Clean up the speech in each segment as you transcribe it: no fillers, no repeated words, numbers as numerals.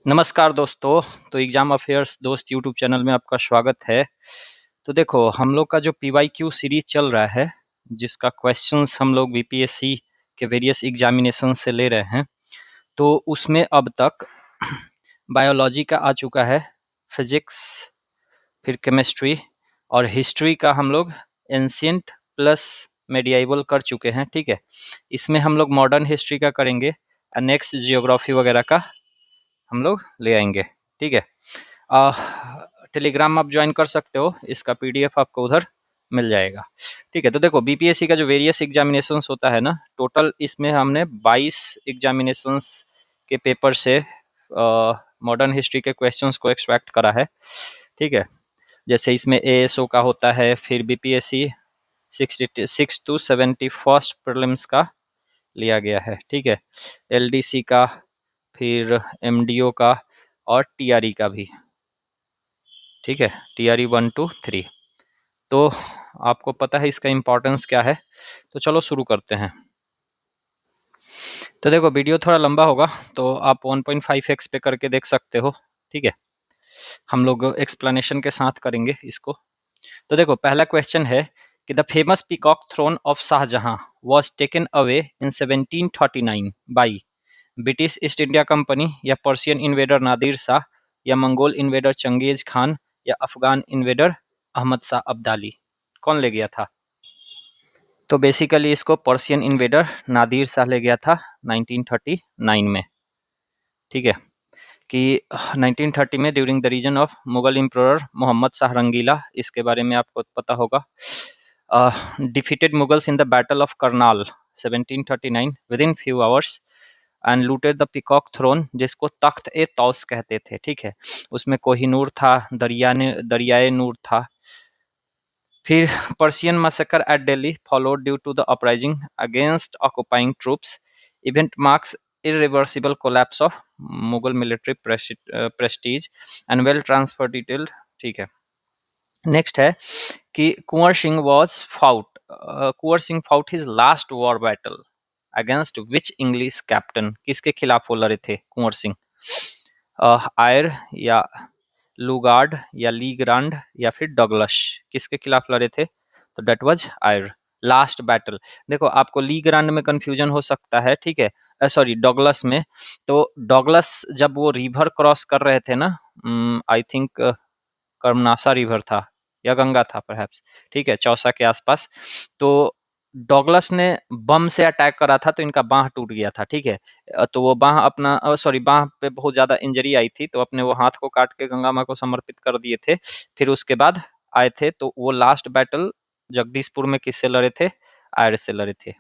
नमस्कार दोस्तों। तो एग्जाम अफेयर्स दोस्त यूट्यूब चैनल में आपका स्वागत है। तो देखो, हम लोग का जो पीवाईक्यू सीरीज चल रहा है, जिसका क्वेश्चंस हम लोग बीपीएससी के वेरियस एग्जामिनेशन से ले रहे हैं, तो उसमें अब तक बायोलॉजी का आ चुका है, फिजिक्स, फिर केमिस्ट्री और हिस्ट्री का हम लोग एंशियंट प्लस मेडिएवल कर चुके हैं। ठीक है, इसमें हम लोग मॉडर्न हिस्ट्री का करेंगे और नेक्स्ट जियोग्राफी वगैरह का हम लोग ले आएंगे। ठीक है, टेलीग्राम आप ज्वाइन कर सकते हो, इसका पीडीएफ आपको उधर मिल जाएगा। ठीक है, तो देखो, बीपीएससी का जो वेरियस एग्जामिनेशंस होता है ना, टोटल इसमें हमने 22 एग्जामिनेशंस के पेपर से मॉडर्न हिस्ट्री के क्वेश्चंस को एक्सट्रैक्ट करा है। ठीक है, जैसे इसमें एएसओ का होता है, फिर बीपीएससी 66 टू 71 प्रीलिम्स का लिया गया है। ठीक है, एलडीसी का, फिर एमडीओ का और टीआरई का भी। ठीक है, टीआरई 1 to 3। तो आपको पता है इसका इम्पोर्टेंस क्या है, तो चलो शुरू करते हैं। तो देखो, वीडियो थोड़ा लंबा होगा, तो आप 1.5x पे करके देख सकते हो। ठीक है, हम लोग एक्सप्लेनेशन के साथ करेंगे इसको। तो देखो, पहला क्वेश्चन है कि the famous peacock throne of Shahjahan was taken away in 1739 by British East India Company, या पर्शियन इन्वेडर नादिर शाह, या मंगोल इन्वेडर चंगेज खान, या अफगान इन्वेडर अहमद शाह अब्दाली। कौन ले गया था? तो बेसिकली इसको पर्शियन इन्वेडर नादिर शाह ले गया था 1939 में। ठीक है, कि 1930 में during the reason of Mughal emperor Mohammad Shah Rangila, इसके बारे में आपको पता होगा, defeated Mughals in the battle of Karnal 1739 within few hours and looted the peacock throne, जिसको तख्त ए तौस कहते थे। ठीक है, उसमें कोहिनूर था, दरियाए नूर था। फिर Persian massacre at Delhi followed due to the uprising against occupying troops. Event marks irreversible collapse of Mughal military prestige and wealth transfer detailed. ठीक है, नेक्स्ट है कि Kunwar Singh fought his last war battle against which English captain. किसके खिलाफ वो लड़े थे कुंवर सिंह? आयर, या लुगार्ड, या ली ग्रांड, या फिर डगलस। किसके खिलाफ लड़े थे? तो डेट वाज आयर। लास्ट बैटल, देखो आपको ली ग्रांड में कंफ्यूजन हो सकता है। ठीक है, सॉरी, डगलस में। तो डगलस जब वो रिवर क्रॉस कर रहे थे ना, आई थिंक कर्मनाशा रिवर था या गंगा था परहैप्स। ठीक है, चौसा के आसपास। तो डॉगलस ने बम से अटैक करा था, तो इनका बाह टूट गया था। ठीक है, तो वो बाह अपना, सॉरी, बाह पे बहुत ज्यादा इंजरी आई थी, तो अपने वो हाथ को काट के गंगा माँ को समर्पित कर दिए थे। फिर उसके बाद आए थे, तो वो लास्ट बैटल जगदीशपुर में किससे लड़े थे? आयर से लड़े थे।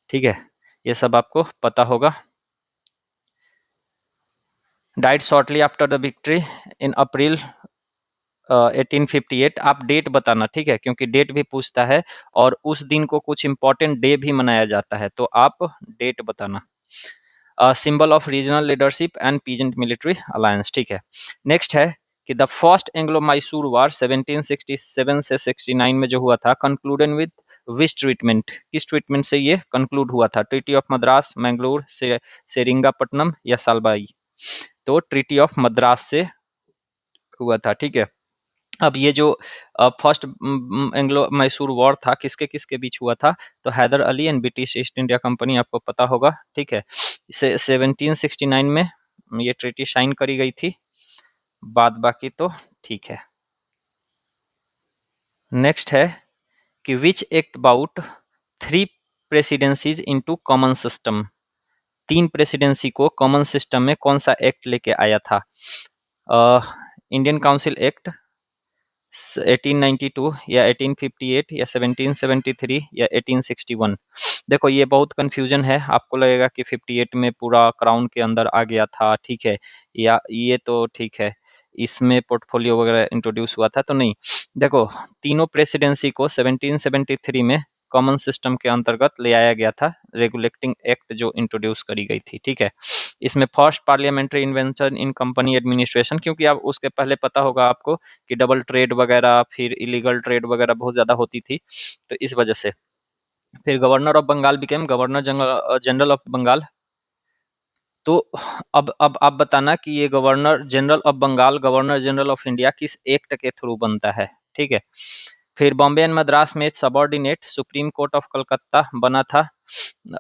ठीक है, ये सब आपको पता होगा। Died shortly after the victory in April 1858। आप डेट बताना। ठीक है, क्योंकि डेट भी पूछता है और उस दिन को कुछ इंपॉर्टेंट डे भी मनाया जाता है, तो आप डेट बताना। Symbol of regional leadership and peasant military alliance. ठीक है, नेक्स्ट है कि द फर्स्ट एंग्लो मैसूर वार 1767 से 69 में जो हुआ था, कंक्लूडेड विद विच ट्रीटमेंट। किस ट्रीटमेंट से ये कंक्लूड हुआ था? ट्रीटी ऑफ मद्रास, मैंगलोर, सेरिंगापट्टनम, या सालबाई? तो ट्रीटी ऑफ मद्रास से हुआ था। ठीक है, अब ये जो फर्स्ट एंग्लो मैसूर वॉर था, किसके किसके बीच हुआ था? तो Haidar Ali and British East India Company, आपको पता होगा। ठीक है, इसे 1769 में ये ट्रीटी साइन करी गई थी। बाद बाकी तो ठीक है। नेक्स्ट है कि which act brought 3 presidencies into common system. 3 presidency को कॉमन सिस्टम में कौन सा एक्ट लेके आया था? इंडियन काउंसिल एक्ट 1892, या 1858, या 1773, या 1861। देखो, ये बहुत कंफ्यूजन है। आपको लगेगा कि 58 में पूरा क्राउन के अंदर आ गया था। ठीक है, या ये तो ठीक है, इसमें पोर्टफोलियो वगैरह इंट्रोड्यूस हुआ था, तो नहीं। देखो, तीनों प्रेसिडेंसी को 1773 में कॉमन सिस्टम के अंतर्गत ले आया गया था, रेगुलेटिंग एक्ट जो इंट्रोड्यूस करी गई थी। ठीक है, इसमें फर्स्ट पार्लियामेंट्री इन्वेंशन इन कंपनी एडमिनिस्ट्रेशन, क्योंकि आप उसके पहले पता होगा आपको कि डबल ट्रेड वगैरह, फिर इलीगल ट्रेड वगैरह बहुत ज़्यादा होती थी, तो इस वजह से। फिर governor of Bengal became governor general of Bengal. तो अब आप बताना कि ये governor general of Bengal, governor general of India किस एक्ट के थ्रू बनता है, ठीक है। फिर बॉम्बे एंड मद्रास में subordinate supreme court of Calcutta बना था।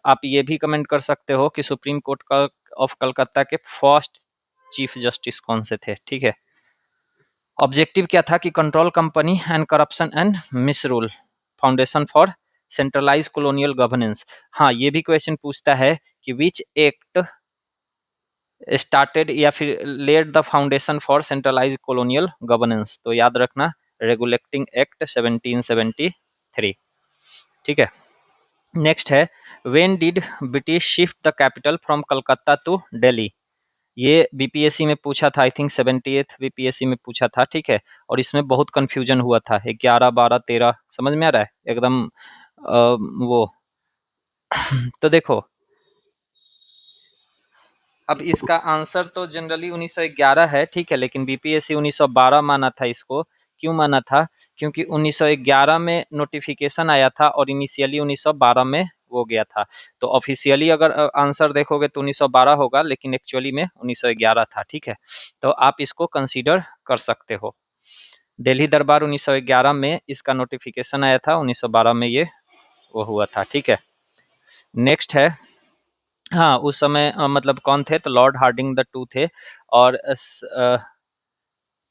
आप ये भी कमेंट कर सकते हो कि सुप्रीम कोर्ट का ऑफ कलकत्ता के फर्स्ट चीफ जस्टिस कौन से थे, ठीक है। ऑब्जेक्टिव क्या था कि control company and corruption and misrule, foundation for centralise colonial governance. हाँ, ये भी क्वेश्चन पूछता है कि विच एक्ट स्टार्टेड या फिर led the foundation for centralise colonial governance, तो याद रखना रेगुलेटिंग एक्ट 1773, ठीक है। नेक्स्ट है when did British shift the capital from Calcutta to Delhi. ये बीपीएससी में पूछा था, आई थिंक 78th बीपीएससी में पूछा था, ठीक है। और इसमें बहुत कंफ्यूजन हुआ था, 11, 12, 13, समझ में आ रहा है एकदम वो। तो देखो, अब इसका आंसर तो जनरली 1911 है, ठीक है, लेकिन बीपीएससी 1912 माना था इसको। क्यों माना था? क्योंकि 1911 में नोटिफिकेशन आया था और इनिशियली 1912 में वो गया था। तो ऑफिशियली अगर आंसर देखोगे तो 1912 होगा, लेकिन एक्चुअली में 1911 था, ठीक है। तो आप इसको कंसीडर कर सकते हो। दिल्ली दरबार 1911 में इसका नोटिफिकेशन आया था, 1912 में ये वो हुआ था, ठीक है। नेक्स्ट है, हाँ, उस समय मतलब कौन थे? तो लॉर्ड हार्डिंग द टू थे। और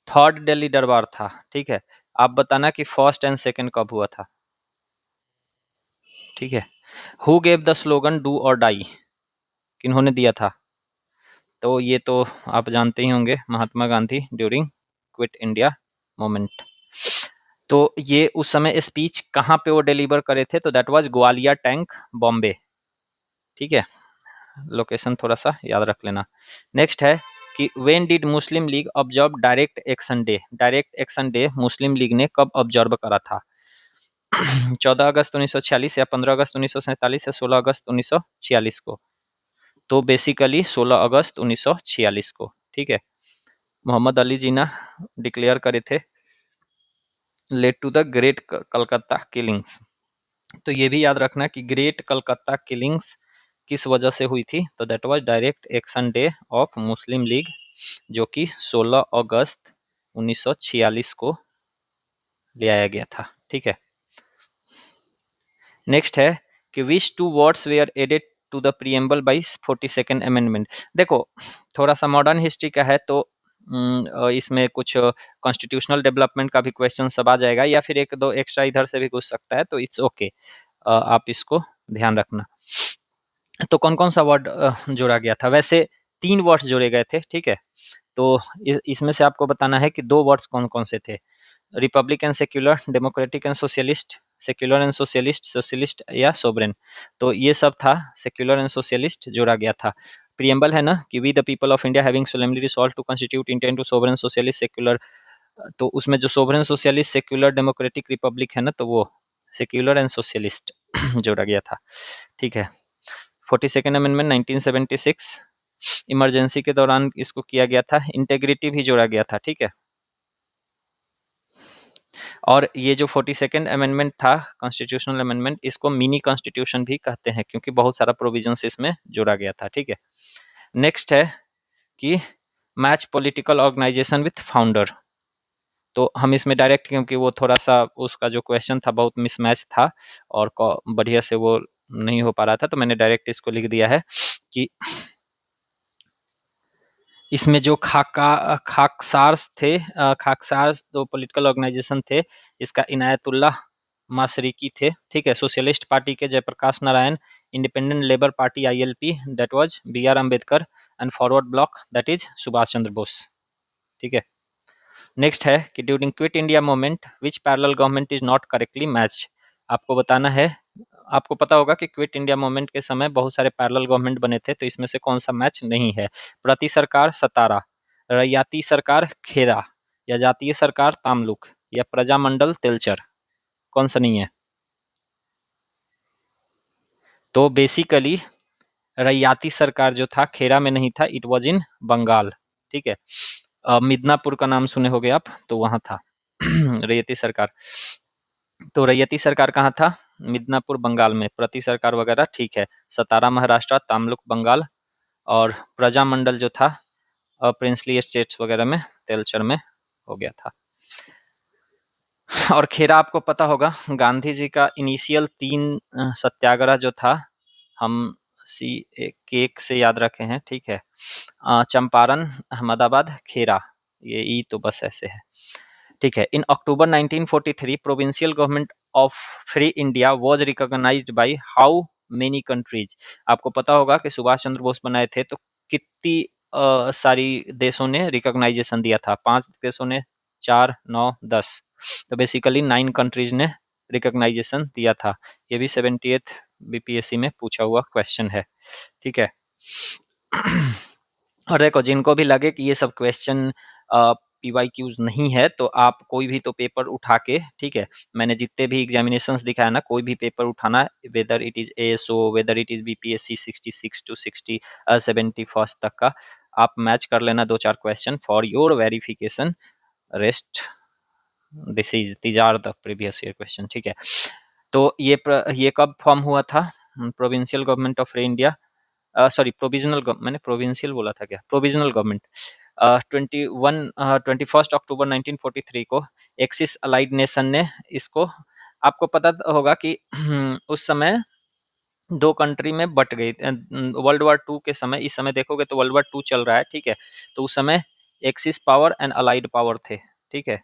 थर्ड दिल्ली दरबार था, ठीक है। आप बताना कि फर्स्ट एंड सेकंड कब हुआ था, ठीक है। Who gave the slogan do और डाई, किन्होंने दिया था? तो ये तो आप जानते ही होंगे, Mahatma Gandhi during quit India moment. तो ये उस समय स्पीच कहाँ पे वो डिलीवर करे थे? तो that was Gwalior tank, Bombay, ठीक है। लोकेशन थोड़ा सा याद रख लेना। नेक्स्ट है कि when did Muslim league observe direct action day. Direct action day Muslim league ने कब ऑब्जर्व करा था? 14 अगस्त 1946 या 15 अगस्त 1947 या 16 अगस्त 1946 को? तो बेसिकली 16 अगस्त 1946 को, ठीक है। मोहम्मद अली जिन्ना डिक्लेयर करे थे, led to the great Calcutta killings. तो ये भी याद रखना कि ग्रेट कलकत्ता किलिंग्स किस वजह से हुई थी? तो that was direct action day of Muslim league, जो कि 16 अगस्त 1946 को ले आया गया था, ठीक है। नेक्स्ट है कि which two words were added to the preamble by 42nd amendment. देखो, थोड़ा सा मॉडर्न हिस्ट्री का है, तो इसमें कुछ कॉन्स्टिट्यूशनल डेवलपमेंट का भी क्वेश्चन सब आ जाएगा, या फिर एक दो एक्स्ट्रा इधर से भी पूछ सकता है, तो इट्स ओके, आप इसको ध्यान रखना। तो कौन कौन सा वर्ड जोड़ा गया था? वैसे 3 वर्ड्स जोड़े गए थे, ठीक है। तो इसमें से आपको बताना है कि 2 वर्ड्स कौन कौन से थे। Republic and secular, democratic and socialist, secular and socialist, socialist या सोवरेन। तो ये सब था, सेक्युलर एंड सोशलिस्ट जोड़ा गया था। प्रियम्बल है ना कि we the people of India having solemnly resolve to constitute India into sovereign socialist secular. तो उसमें जो sovereign socialist secular democratic republic है ना, तो वो सेक्युलर एंड सोशलिस्ट जोड़ा गया था, ठीक है। 42nd अमेंडमेंट 1976 इमरजेंसी के दौरान इसको किया गया था। इंटेग्रिटी भी जोड़ा गया था, ठीक है। और ये जो 42nd अमेंडमेंट था, कॉन्स्टिट्यूशनल अमेंडमेंट, इसको मिनी कॉन्स्टिट्यूशन भी कहते हैं, क्योंकि बहुत सारा प्रोविजंस इसमें जोड़ा गया था, ठीक है। नेक्स्ट है कि match political organisation with founder. तो हम इसमें डायरेक्ट, क्योंकि वो थोड़ा सा उसका जो क्वेश्चन था बहुत मिसमैच था और बढ़िया से वो नहीं हो पा रहा था, तो मैंने डायरेक्ट इसको लिख दिया है कि इसमें जो खाकसार्स थे, खाकसार्स दो पॉलिटिकल ऑर्गेनाइजेशन थे। इसका इनायतुल्लाह माशरिकी थे, ठीक है। सोशलिस्ट पार्टी के Jayaprakash Narayan, independent labour party ILP that was B R Ambedkar, and forward bloc that is Subhash Chandra Bose, ठीक है। नेक्स्ट है कि during quit India movement which parallel government is not correctly match. आपको बताना है, आपको पता होगा कि क्विट इंडिया मूवमेंट के समय बहुत सारे पैरेलल गवर्नमेंट बने थे, तो इसमें से कौन सा मैच नहीं है? प्रति सरकार सतारा, रयाती सरकार खेरा, या जातीय सरकार तामलुक, या प्रजामंडल तेलचर, कौन सा नहीं है? तो बेसिकली रयाती सरकार जो था खेरा में नहीं था, इट वॉज इन बंगाल, ठीक है। मिदनापुर का नाम सुने होगे आप, तो वहां था रैयती सरकार। तो रैयती सरकार कहाँ था? मिदनापुर बंगाल में। प्रति सरकार वगैरह ठीक है, सतारा महाराष्ट्र, तामलुक बंगाल, और प्रजामंडल जो था प्रिंसली स्टेट्स वगैरह में तेलचर में हो गया था। और खेरा आपको पता होगा गांधी जी का इनिशियल 3 सत्याग्रह जो था, हम सी एक से याद रखे हैं, ठीक है। चंपारण, अहमदाबाद, खेरा, ये ई तो बस ऐसे है, ठीक है। In October 1943 provincial government of free India was recognised by how many countries. आपको पता होगा कि सुभाष चंद्र बोस बनाए थे तो कितनी सारी देशों ने रिकॉग्नाइजेशन दिया था? 5 देशों ने, 4, 9, 10, तो बेसिकली 9 कंट्रीज ने रिकॉग्नाइजेशन दिया था। ये भी 78th बीपीएससी में पूछा हुआ क्वेश्चन है, ठीक है। और देखो, जिनको भी लगे कि ये सब क्वेश्चन पीवाईक्यूज नहीं है, तो आप कोई भी तो पेपर उठा के, ठीक है, मैंने जितने भी एग्जामिनेशंस दिखाया ना, कोई भी पेपर उठाना, whether it is ASO, whether it is BPSC 66 to 71 तक का, आप मैच कर लेना 2-4 question for your verification. Rest these are the previous year question, ठीक है। तो ये कब फॉर्म हुआ था? Provincial government of India, sorry provisional, मैंने प्रोविंशियल बोला था क्या, प्रोविजनल गवर्नमेंट, 21 अक्टूबर 1943 को एक्सिस अलाइड नेशन ने इसको, आपको पता होगा कि उस समय 2 कंट्री में बट गई वर्ल्ड वॉर 2 के समय। इस समय देखोगे तो वर्ल्ड वॉर 2 चल रहा है, ठीक है। तो उस समय axis power and allied power थे, ठीक है।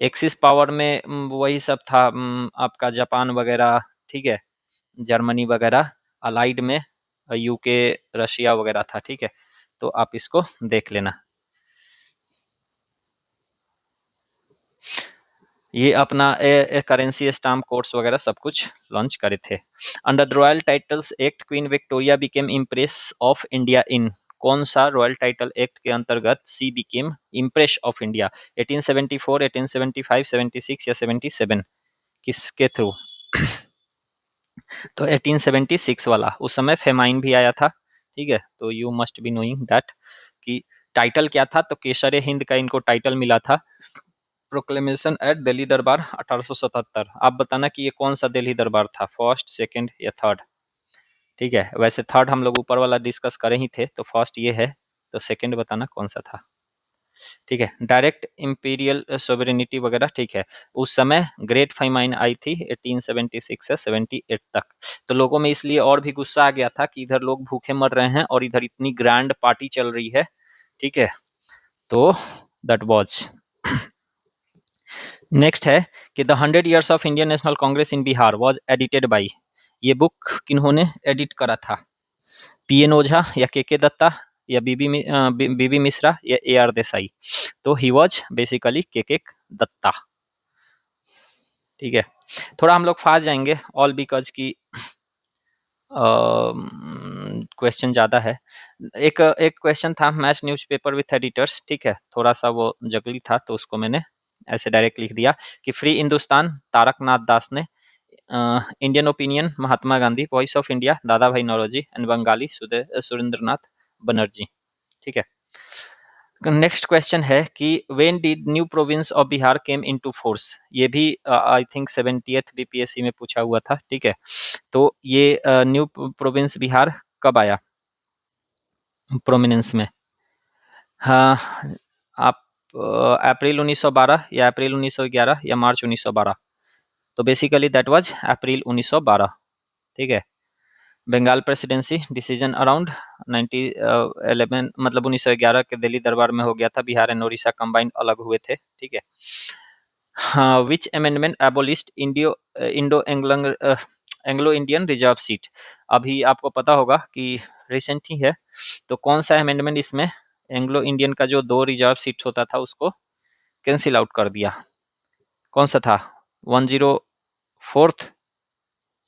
एक्सिस पावर में वही सब था, आपका जापान वगैरह, ठीक है, जर्मनी वगैरह। अलाइड में यूके, रशिया वगैरह था, ठीक है। तो आप इसको देख लेना। ये अपना करेंसी स्टाम्प कोर्स वगैरह सब कुछ लॉन्च करे थे। Under the royal titles act queen Victoria became impress of India इन, कौन सा रॉयल टाइटल एक्ट के अंतर्गत सी बिकेम इम्प्रेस ऑफ इंडिया? 1874, 1875, 76 या 77, किसके थ्रू? तो 1876 वाला। उस समय फेमाइन भी आया था, ठीक है। तो you must be knowing that कि टाइटल क्या था। तो केसर हिंद का इनको टाइटल मिला था। प्रोक्लेमेशन एट दिल्ली दरबार 1877। आप बताना कि ये कौन सा दिल्ली दरबार था, फर्स्ट, सेकंड या थर्ड, ठीक है। वैसे थर्ड हम लोग ऊपर वाला डिस्कस करे ही थे, तो फर्स्ट ये है, तो सेकंड बताना कौन सा था, ठीक है। डायरेक्ट इंपीरियल सोवरेनिटी वगैरह, ठीक है। उस समय ग्रेट फाइमाइन आई थी 1876 से 78 तक। तो लोगों में इसलिए और भी गुस्सा आ गया था कि इधर लोग भूखे मर रहे हैं और इधर इतनी ग्रैंड पार्टी चल रही है, ठीक है। तो दैट वाज। नेक्स्ट है कि the 100 years of Indian national Congress in Bihar was edited by, ये बुक किन्होंने एडिट करा था? पीएन ओझा या के दत्ता या बीबी मिश्रा या ए आर देसाई? तो ही वाज बेसिकली के दत्ता, ठीक है। थोड़ा हम लोग फास्ट जाएंगे, ऑल बिकॉज की क्वेश्चन ज़्यादा है। एक एक क्वेश्चन था, मैच न्यूज़पेपर विथ एडिटर्स, ठीक है। थोड़ा सा वो जगली था तो उसको मैंने ऐसे डायरेक्ट लिख दिया कि फ्री हिंदुस्तान तारकनाथ दास ने, Indian opinion Mahatma Gandhi, voice of India दादा भाई नौरोजी एंड बंगाली सुरेंद्रनाथ बनर्जी, ठीक है। नेक्स्ट क्वेश्चन है कि when did new province of Bihar came into force? ये भी आई थिंक 70th बीपीएससी में पूछा हुआ था, ठीक है। तो ये न्यू प्रोविंस बिहार कब आया प्रोमिनेंस में? हाँ, आप अप्रैल 1912 या अप्रैल 1911 या मार्च 1912? तो बेसिकली दैट वाज अप्रैल 1912, ठीक है। बंगाल प्रेसिडेंसी डिसीजन अराउंड 1911, मतलब 1911 के दिल्ली दरबार में हो गया था। बिहार एंड उड़ीसा कंबाइंड अलग हुए थे, ठीक है। हाँ, which amendment abolished Indo Anglo Indian reserve seat? अभी आपको पता होगा कि रिसेंट ही है, तो कौन सा अमेंडमेंट इसमें एंग्लो इंडियन का जो 2 रिजर्व सीट होता था उसको कैंसिल आउट कर दिया? कौन सा था? 104th?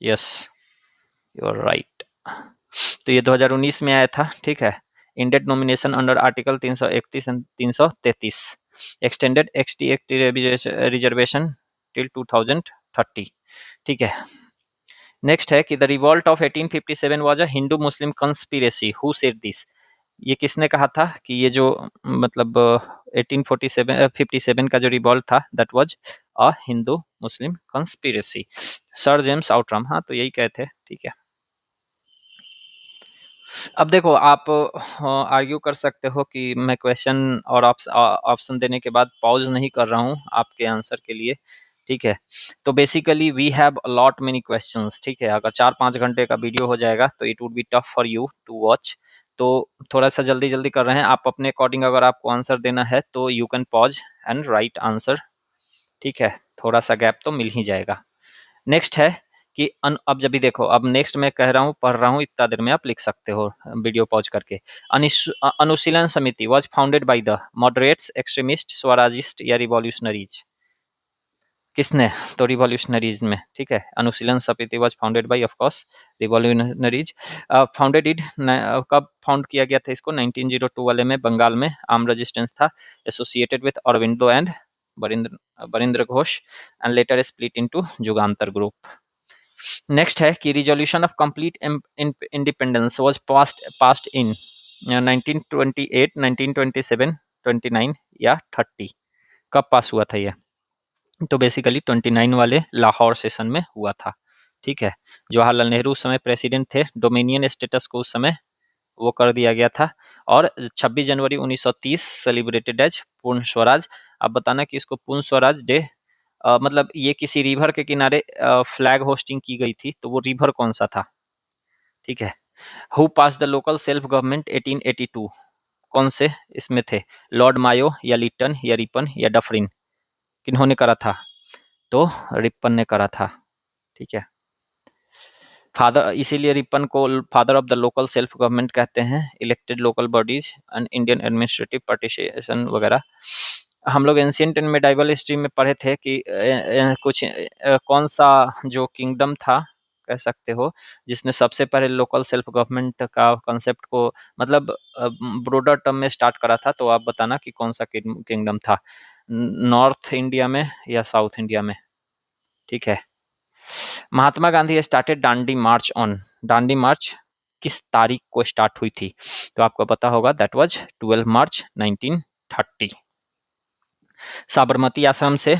Yes, you are right. तो ये 2019 में आया था, ठीक है। Ended nomination under article 331 and 333, extended एक्सटी रिजर्वेशन टिल 2030, ठीक है। नेक्स्ट है कि the revolt of 1857 was a Hindu Muslim conspiracy, who said this? ये किसने कहा था कि ये जो मतलब 1857 का जो रिवॉल्ट था that was a Hindu Muslim conspiracy? Sir James Outram, हाँ, तो यही कहते हैं, ठीक है। अब देखो आप आर्ग्यू कर सकते हो कि मैं क्वेश्चन और ऑप्शन देने के बाद पॉज नहीं कर रहा हूँ आपके आंसर के लिए, ठीक है। तो basically we have a lot many questions, ठीक है। अगर 4-5 घंटे का वीडियो हो जाएगा तो it would be tough for you to watch. तो थोड़ा सा जल्दी जल्दी कर रहे हैं आप अपने अकॉर्डिंग, अगर आपको आंसर देना है तो you can pause and right answer, ठीक है। थोड़ा सा गैप तो मिल ही जाएगा। नेक्स्ट है कि अब जब भी देखो, अब नेक्स्ट मैं कह रहा हूँ पढ़ रहा हूँ, इतना देर में आप लिख सकते हो वीडियो पॉज करके। Anushilan Samiti was founded by the moderates, extremist, swarajist या रिवॉल्यूशनरीज? किसने? तो रिवॉल्यूशनरीज में, ठीक है। Anushilan Samiti was founded by of course revolutionaries. Founded it कब फाउंड किया गया था इसको? 1902 वाले में, बंगाल में आर्म रेजिस्टेंस था। Associated with Aurobindo and Barindra Ghosh and later split into Jugantar group. Next है कि resolution of complete independence was passed in 1928, 1927, 29 या 30? कब पास हुआ था ये? तो बेसिकली 29 वाले लाहौर सेशन में हुआ था, ठीक है। जवाहरलाल नेहरू उस समय प्रेसिडेंट थे। डोमिनियन स्टेटस को उस समय वो कर दिया गया था। और 26 जनवरी 1930 सेलिब्रेटेड एज पूर्ण स्वराज। अब बताना कि इसको पूर्ण स्वराज डे मतलब ये किसी रिवर के किनारे फ्लैग होस्टिंग की गई थी, तो वो रिवर कौन सा था, ठीक है। Who pass the local self government 1882? कौन से इसमें थे? लॉर्ड मायो या लिटन या रिपन या डफरिन? किन्होंने करा था? तो रिपन ने करा था, ठीक है। फादर, इसीलिए रिपन को father of the local self government कहते हैं। Elected local bodies and Indian administrative participation वगैरह। हम लोग एंशियंट एंड मेडाइवल हिस्ट्री में पढ़े थे कि कुछ कौन सा जो किंगडम था, कह सकते हो, जिसने सबसे पहले लोकल सेल्फ गवर्नमेंट का कंसेप्ट को मतलब ब्रॉडर टर्म में स्टार्ट करा था। तो आप बताना कि कौन सा किंगडम था, नॉर्थ इंडिया में या साउथ इंडिया में, ठीक है। Mahatma Gandhi started Dandi march on? Dandi march किस तारीख को स्टार्ट हुई थी? तो आपको पता होगा, दैट वाज 12 मार्च 1930। साबरमती आश्रम से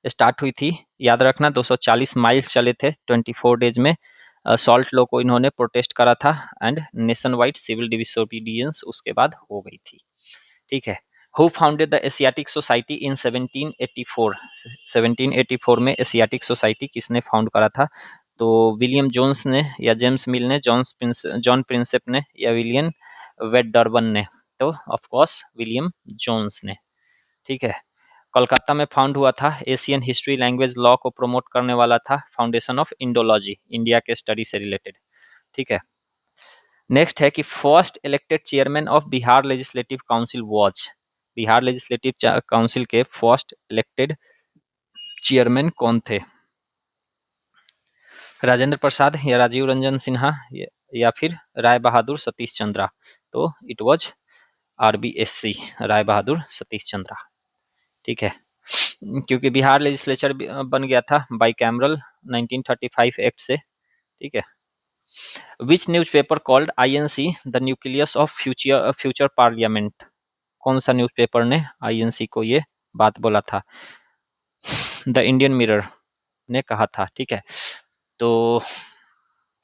स्टार्ट हुई थी, याद रखना। 240 माइल्स चले थे 24 डेज में। सॉल्ट लॉ को इन्होंने प्रोटेस्ट करा था and nationwide civil disobedience उसके बाद हो गई थी, ठीक है। Who founded the Asiatic Society in 1784? 1784 में एशियाटिक सोसाइटी किसने फाउंड करा था? तो विलियम जोन्स ने या जेम्स मिल ने, जॉन प्रिंसेप ने या विलियम वेडरबन ने? तो ऑफ कोर्स विलियम जोन्स ने, ठीक है। कोलकाता में फाउंड हुआ था। एशियन हिस्ट्री लैंग्वेज लॉ को प्रमोट करने वाला था। फाउंडेशन ऑफ इंडोलॉजी, इंडिया के स्टडी से रिलेटेड, ठीक है। नेक्स्ट है कि first elected chairman of Bihar legislative council was? Bihar legislative council के फर्स्ट इलेक्टेड चेयरमैन कौन थे? राजेंद्र प्रसाद या राजीव रंजन सिन्हा या फिर राय बहादुर सतीश चंद्रा? तो it was RBSC, Rai Bahadur Satish Chandra, ठीक है। क्योंकि बिहार लेजिस्लेचर बन गया था बाई कैमरल 1935 एक्ट से, ठीक है। Which newspaper called INC the nucleus of future parliament? कौन सा न्यूज़पेपर ने INC को ये बात बोला था? द इंडियन मिरर ने कहा था, ठीक है। तो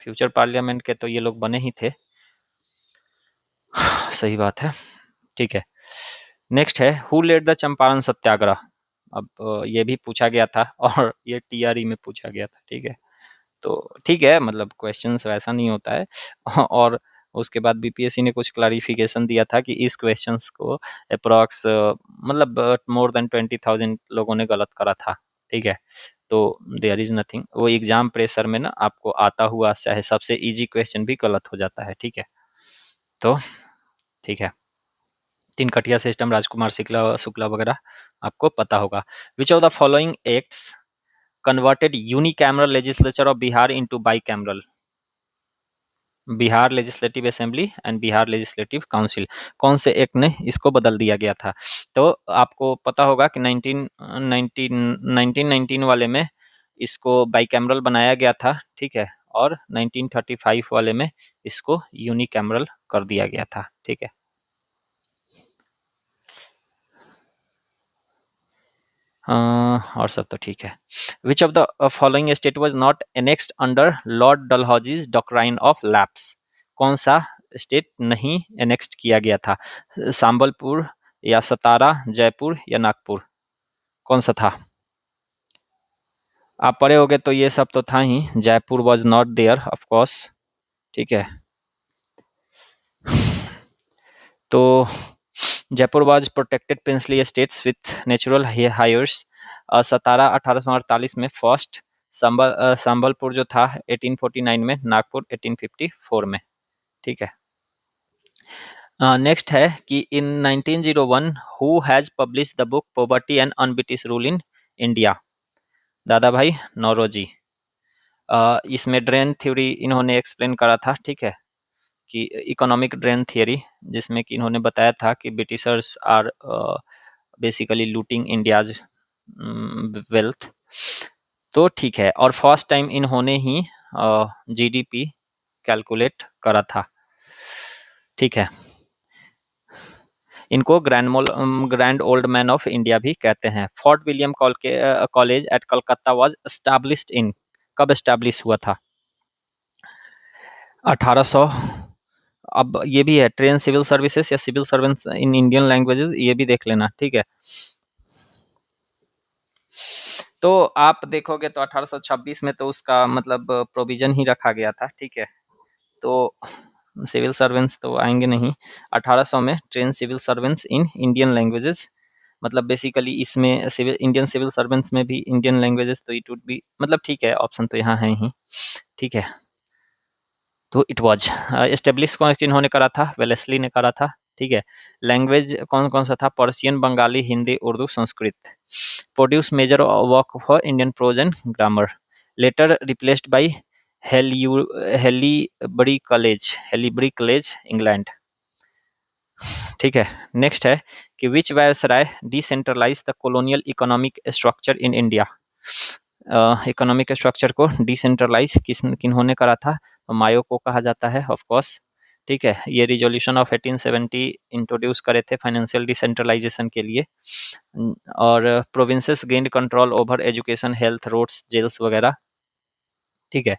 फ्यूचर पार्लियामेंट के तो ये लोग बने ही थे, सही बात है, ठीक है। नेक्स्ट है हु लेड द चंपारण सत्याग्रह? अब ये भी पूछा गया था और ये TRE में पूछा गया था, ठीक है। तो ठीक है, मतलब क्वेश्चंस वैसा नहीं होता है। और उसके बाद BPSC ने कुछ क्लैरिफिकेशन दिया था कि इस क्वेश्चंस को अप्रॉक्स मतलब मोर देन 20,000 लोगों ने गलत करा था, ठीक है। तो देयर इज नथिंग, वो एग्जाम प्रेशर में ना आपको आता हुआ चाहे सबसे इजी क्वेश्चन भी गलत हो जाता है, ठीक है। तो ठीक है, तीन कटिया सिस्टम, राजकुमार शुक्ला वगैरह आपको पता होगा। Which of the following acts converted unicameral legislature of Bihar into bicameral? Bihar legislative assembly and Bihar legislative council, कौन से एक्ट ने इसको बदल दिया गया था? तो आपको पता होगा कि 1919 वाले में इसको बाईकैमरल बनाया गया था, ठीक है। और 1935 वाले में इसको यूनिकैमरल कर दिया गया था, ठीक है। और सब तो ठीक है। Which of the following state was not annexed under lord Dalhousie's doctrine of lapse? कौन सा स्टेट नहीं एनेक्स्ट किया गया था? संबलपुर या सतारा, जयपुर या नागपुर, कौन सा था? आप पढ़े होगे तो ये सब तो था ही। Jaipur was not there of course, ठीक है। तो Jaipur was protected princely states with natural heirs. Satara 1848 में फर्स्ट, संबलपुर जो था 1849 में, नागपुर 1854 में, ठीक है। नेक्स्ट है कि इन 1901 who has publish the book poverty and un British rule in India? दादा भाई नौरोजी। इसमें ड्रेन थ्योरी इन्होंने एक्सप्लेन करा था, ठीक है, कि इकोनॉमिक ड्रेन थियरी, जिसमें कि इन्होंने बताया था कि Britishers are basically looting India's wealth. तो ठीक है, और फर्स्ट टाइम इन्होंने ही जीडीपी कैलकुलेट करा था, ठीक है। इनको grand old man of India भी कहते हैं। Fort William College at Calcutta was established in, कब एस्टैब्लिश हुआ था? 1800। अब ये भी है, ट्रेन सिविल सर्विसेज या civil servants in Indian languages, ये भी देख लेना, ठीक है। तो आप देखोगे तो 1826 में तो उसका मतलब प्रोविजन ही रखा गया था, ठीक है। तो सिविल सर्वेंट्स तो आएंगे नहीं। 1800 में train civil servants in Indian languages, मतलब बेसिकली इसमें सिविल इंडियन सिविल सर्वेंट्स में भी इंडियन लैंग्वेजेस, तो इट वुड बी मतलब ठीक है, ऑप्शन तो यहाँ है ही, ठीक है। तो इट वाज एस्टेब्लिश कौन किन्होंने करा था? वेलेस्ली ने करा था, ठीक है। लैंग्वेज कौन कौन सा था? Persian, Bengali, Hindi, Urdu, Sanskrit. Produce major work for Indian prose and grammar, later replaced by Haileybury college England, ठीक है। नेक्स्ट है कि which viceroy decentralize the colonial economic structure in India? Economic structure को डिसेंट्रलाइज किन्होंने करा था? तो मायो को कहा जाता है, ऑफ कोर्स, ठीक है। ये रिजोल्यूशन ऑफ 1870 इंट्रोड्यूस करे थे फाइनेंशियल डिसेंट्रलाइजेशन के लिए। और provinces gained control over education, health, roads, jails वगैरह, ठीक है।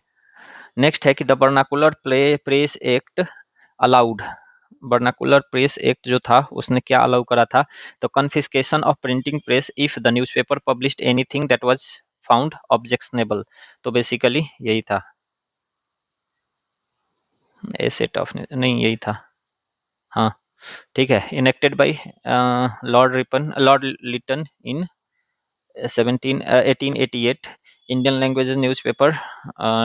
नेक्स्ट है कि the vernacular press act allowed, vernacular press act जो था उसने क्या अलाउ करा था? तो confiscation of printing press if the newspaper published anything that was found objectionable, तो बेसिकली यही था। ए सेट ऑफ नहीं, यही था, हाँ, ठीक है। Enacted by Lord Lytton in 1888। Indian language newspaper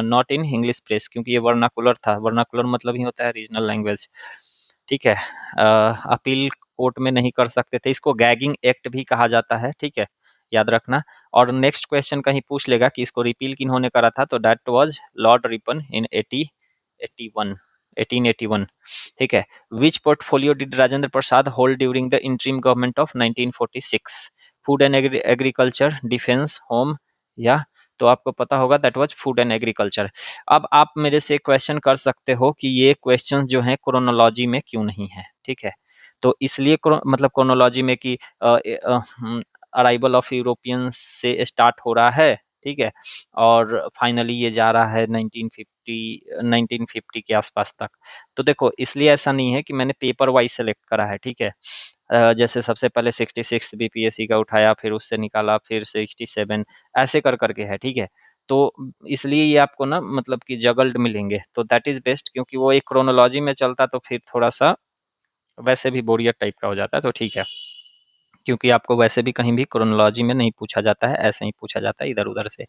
not in English press, क्योंकि ये वर्नाकुलर था। वर्नाकुलर मतलब ही होता है रीजनल लैंग्वेज, ठीक है। अपील कोर्ट में नहीं कर सकते थे, इसको गैगिंग एक्ट भी कहा जाता है, ठीक है, याद रखना। और नेक्स्ट क्वेश्चन कहीं पूछ लेगा कि इसको रिपील किन्होंने करा था, तो that was lord Ripon in 1881, ठीक है। Which portfolio did Rajendra Prasad hold during the interim government of 1946? Food and agriculture, defence, home, या तो आपको पता होगा that was food and agriculture. अब आप मेरे से क्वेश्चन कर सकते हो कि ये क्वेश्चन जो है क्रोनोलॉजी में क्यों नहीं है, ठीक है। तो इसलिए मतलब क्रोनोलॉजी में कि अराइवल ऑफ यूरोपियंस से स्टार्ट हो रहा है, ठीक है, और फाइनली ये जा रहा है 1950 के आसपास तक। तो देखो, इसलिए ऐसा नहीं है कि मैंने पेपर वाइज सेलेक्ट करा है, ठीक है। जैसे सबसे पहले 66 बीपीएससी का उठाया, फिर उससे निकाला, फिर 67, ऐसे कर करके है, ठीक है। तो इसलिए ये आपको ना मतलब कि जगल्ड मिलेंगे, तो दैट इज बेस्ट, क्योंकि वो एक क्रोनोलॉजी में चलता तो फिर थोड़ा सा वैसे भी बोरियत टाइप का हो जाता है, तो ठीक है। क्योंकि आपको वैसे भी कहीं भी क्रोनोलॉजी में नहीं पूछा जाता है, ऐसे ही पूछा जाता है इधर उधर से,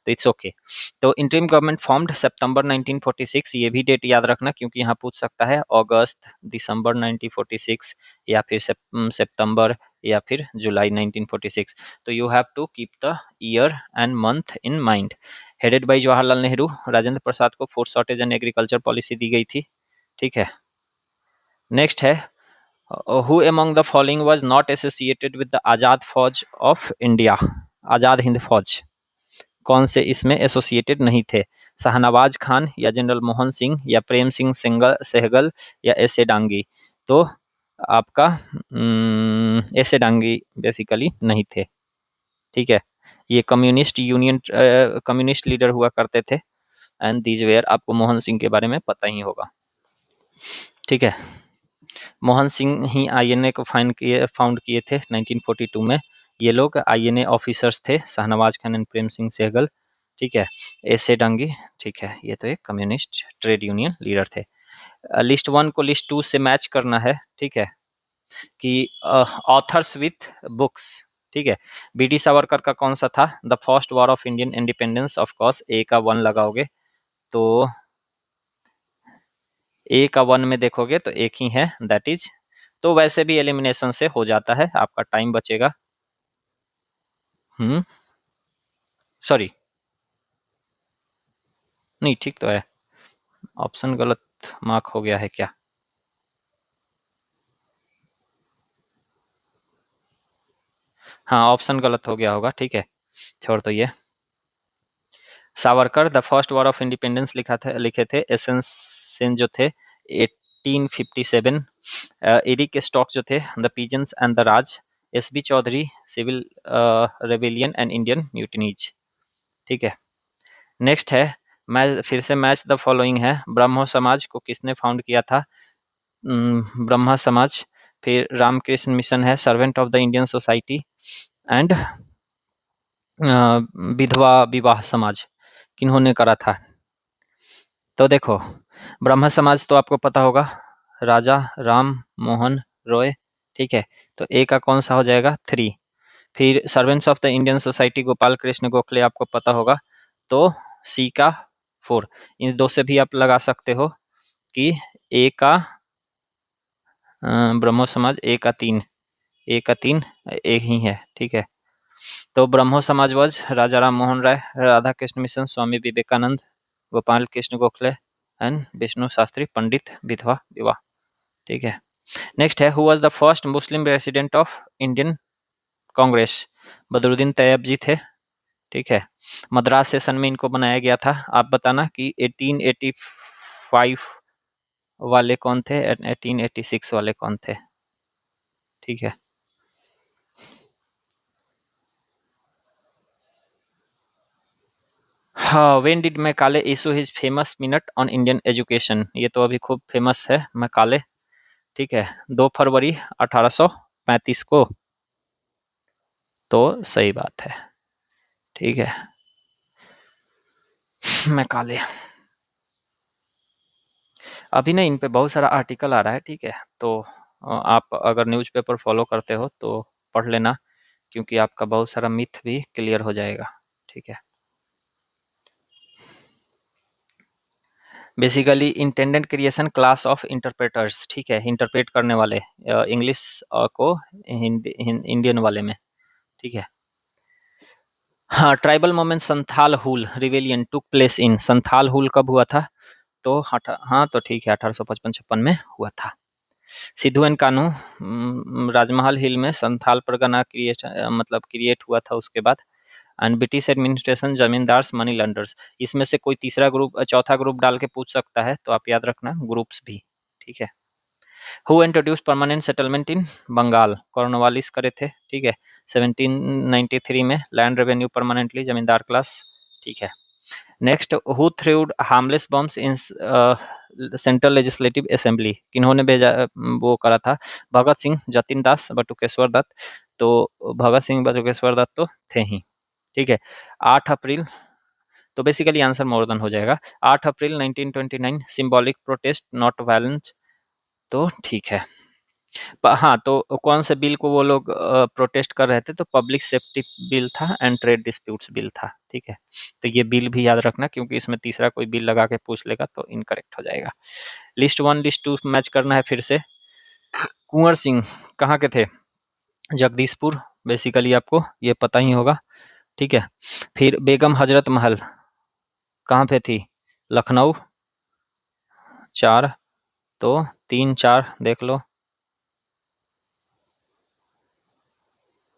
तो इट्स ओके। तो इंटरिम गवर्नमेंट फॉर्म्ड सितंबर 1946, ये भी डेट याद रखना, क्योंकि यहाँ पूछ सकता है अगस्त, दिसंबर 1946, या फिर सितंबर, या फिर जुलाई 1946। तो you have to keep the year and month in mind. Headed by Jawaharlal Nehru, Rajendra Prasad को food shortage and agriculture policy दी गई थी, ठीक है। नेक्स्ट है who among the following was not associated with the आजाद फौज ऑफ इंडिया? आजाद हिंद फौज कौन से इसमें एसोसिएटेड नहीं थे? शाहनवाज खान, या जनरल मोहन सिंह, या प्रेम सिंह सहगल, या एस ए डांगी? तो आपका एस ए डांगी बेसिकली नहीं थे, ठीक है। ये कम्युनिस्ट यूनियन कम्युनिस्ट लीडर हुआ करते थे, एंड दीज वेयर, आपको मोहन सिंह के बारे में पता ही होगा। ठीक है। मोहन सिंह ही आईएनए को फाउंड किए थे 1942 में। ये लोग आईएनए ऑफिसर्स थे, शाहनवाज खान एंड प्रेम सिंह सहगल। ठीक है। एसे डंगी। ठीक है, ये तो एक कम्युनिस्ट ट्रेड यूनियन लीडर थे। लिस्ट 1 को लिस्ट 2 से मैच करना है। ठीक है, कि ऑथर्स विथ बुक्स। ठीक है, बी डी सावरकर का कौन सा था? The first war of Indian independence. Of course A का 1 लगाओगे तो ए का 1 में देखोगे तो एक ही है, दैट इज। तो वैसे भी एलिमिनेशन से हो जाता है, आपका टाइम बचेगा। सॉरी, नहीं ठीक तो है। ऑप्शन गलत मार्क हो गया है क्या? हाँ, ऑप्शन गलत हो गया होगा। ठीक है, छोड़ तो ये। Savarkar the first war of independence लिखे थे। एसेंस सेन जो थे 1857। एरिक स्टॉक जो थे the peasants and the Raj. S B Chaudhuri civil rebellion and Indian mutinies. ठीक है। नेक्स्ट है, मैं फिर से मैच द फॉलोइंग है। ब्रह्मो समाज को किसने फाउंड किया था? ब्रह्मा समाज। फिर रामकृष्ण मिशन है, servant of the Indian society and विधवा विवाह समाज किन्होंने करा था? तो देखो, ब्रह्म समाज तो आपको पता होगा, राजा राम मोहन रॉय। ठीक है, तो ए का कौन सा हो जाएगा? 3। फिर servants of the Indian society Gopal Krishna Gokhale आपको पता होगा, तो सी का 4। इन दो से भी आप लगा सकते हो कि ए का ब्रह्मो समाज ए का 3, ए का 3 एक ही है। ठीक है, तो Brahmo Samaj was Raja Ram Mohan Roy, Radha Krishna mission Swami Vivekananda, Gopal Krishna Gokhale and Vishnu Shastri Pandit विधवा विवाह। ठीक है। नेक्स्ट है, who was the first Muslim resident of Indian Congress? Badruddin Tyabji थे। ठीक है, मद्रास सेशन में इनको बनाया गया था। आप बताना कि 1885 वाले कौन थे, 1886 वाले कौन थे? ठीक है। हाँ, when did Macaulay issue his famous minute on Indian education? ये तो अभी खूब फेमस है मैकाले। ठीक है, 2 फरवरी 1835 को। तो सही बात है। ठीक है, मैकाले। अभी ना इन पे बहुत सारा आर्टिकल आ रहा है। ठीक है, तो आप अगर न्यूज़पेपर फॉलो करते हो तो पढ़ लेना, क्योंकि आपका बहुत सारा मिथ भी क्लियर हो जाएगा। ठीक है। Basically intended creation class of interpreters. ठीक है, इंटरप्रेट करने वाले इंग्लिश को हिंदी इंडियन वाले में। ठीक है। हाँ, tribal movement Santhal Hul rebellion took place in. Santhal Hul कब हुआ था? तो हाँ, तो ठीक है, 1855-56 में हुआ था। सिद्धू एंड कान्हू राजमहल हिल में संथाल परगना मतलब क्रिएट हुआ था उसके बाद। And British administration zamindars money lenders. इसमें से कोई तीसरा ग्रुप चौथा ग्रुप डाल के पूछ सकता है, तो आप याद रखना ग्रुप्स भी। ठीक है। Who introduce permanent settlement in Bengal? Cornwallis करे थे। ठीक है, 1793 में land revenue permanently zamindar class. ठीक है। Next, who threw harmless bombs in central legislative assembly? किन्होंने भेजा वो करा था? भगत सिंह, जतिन दास, बटुकेश्वर दत्त। तो भगत सिंह बटुकेश्वर दत्त तो थे ही। ठीक है। 8 अप्रैल, तो बेसिकली आंसर मोर देन हो जाएगा। 8 अप्रैल 1929 सिंबॉलिक प्रोटेस्ट नॉट वायलेंस। तो ठीक है। हाँ, तो कौन से बिल को वो लोग प्रोटेस्ट कर रहे थे? तो पब्लिक सेफ्टी बिल था एंड ट्रेड डिस्प्यूट्स बिल था। ठीक है, तो ये बिल भी याद रखना, क्योंकि इसमें तीसरा कोई बिल लगा के पूछ लेगा तो इनकरेक्ट हो जाएगा। लिस्ट 1 लिस्ट 2 मैच करना है फिर से। कुंवर सिंह कहाँ के थे? जगदीशपुर। बेसिकली आपको ये पता ही होगा। ठीक है। फिर बेगम हजरत महल कहाँ पे थी? लखनऊ। 4, तो 3 4 देख लो।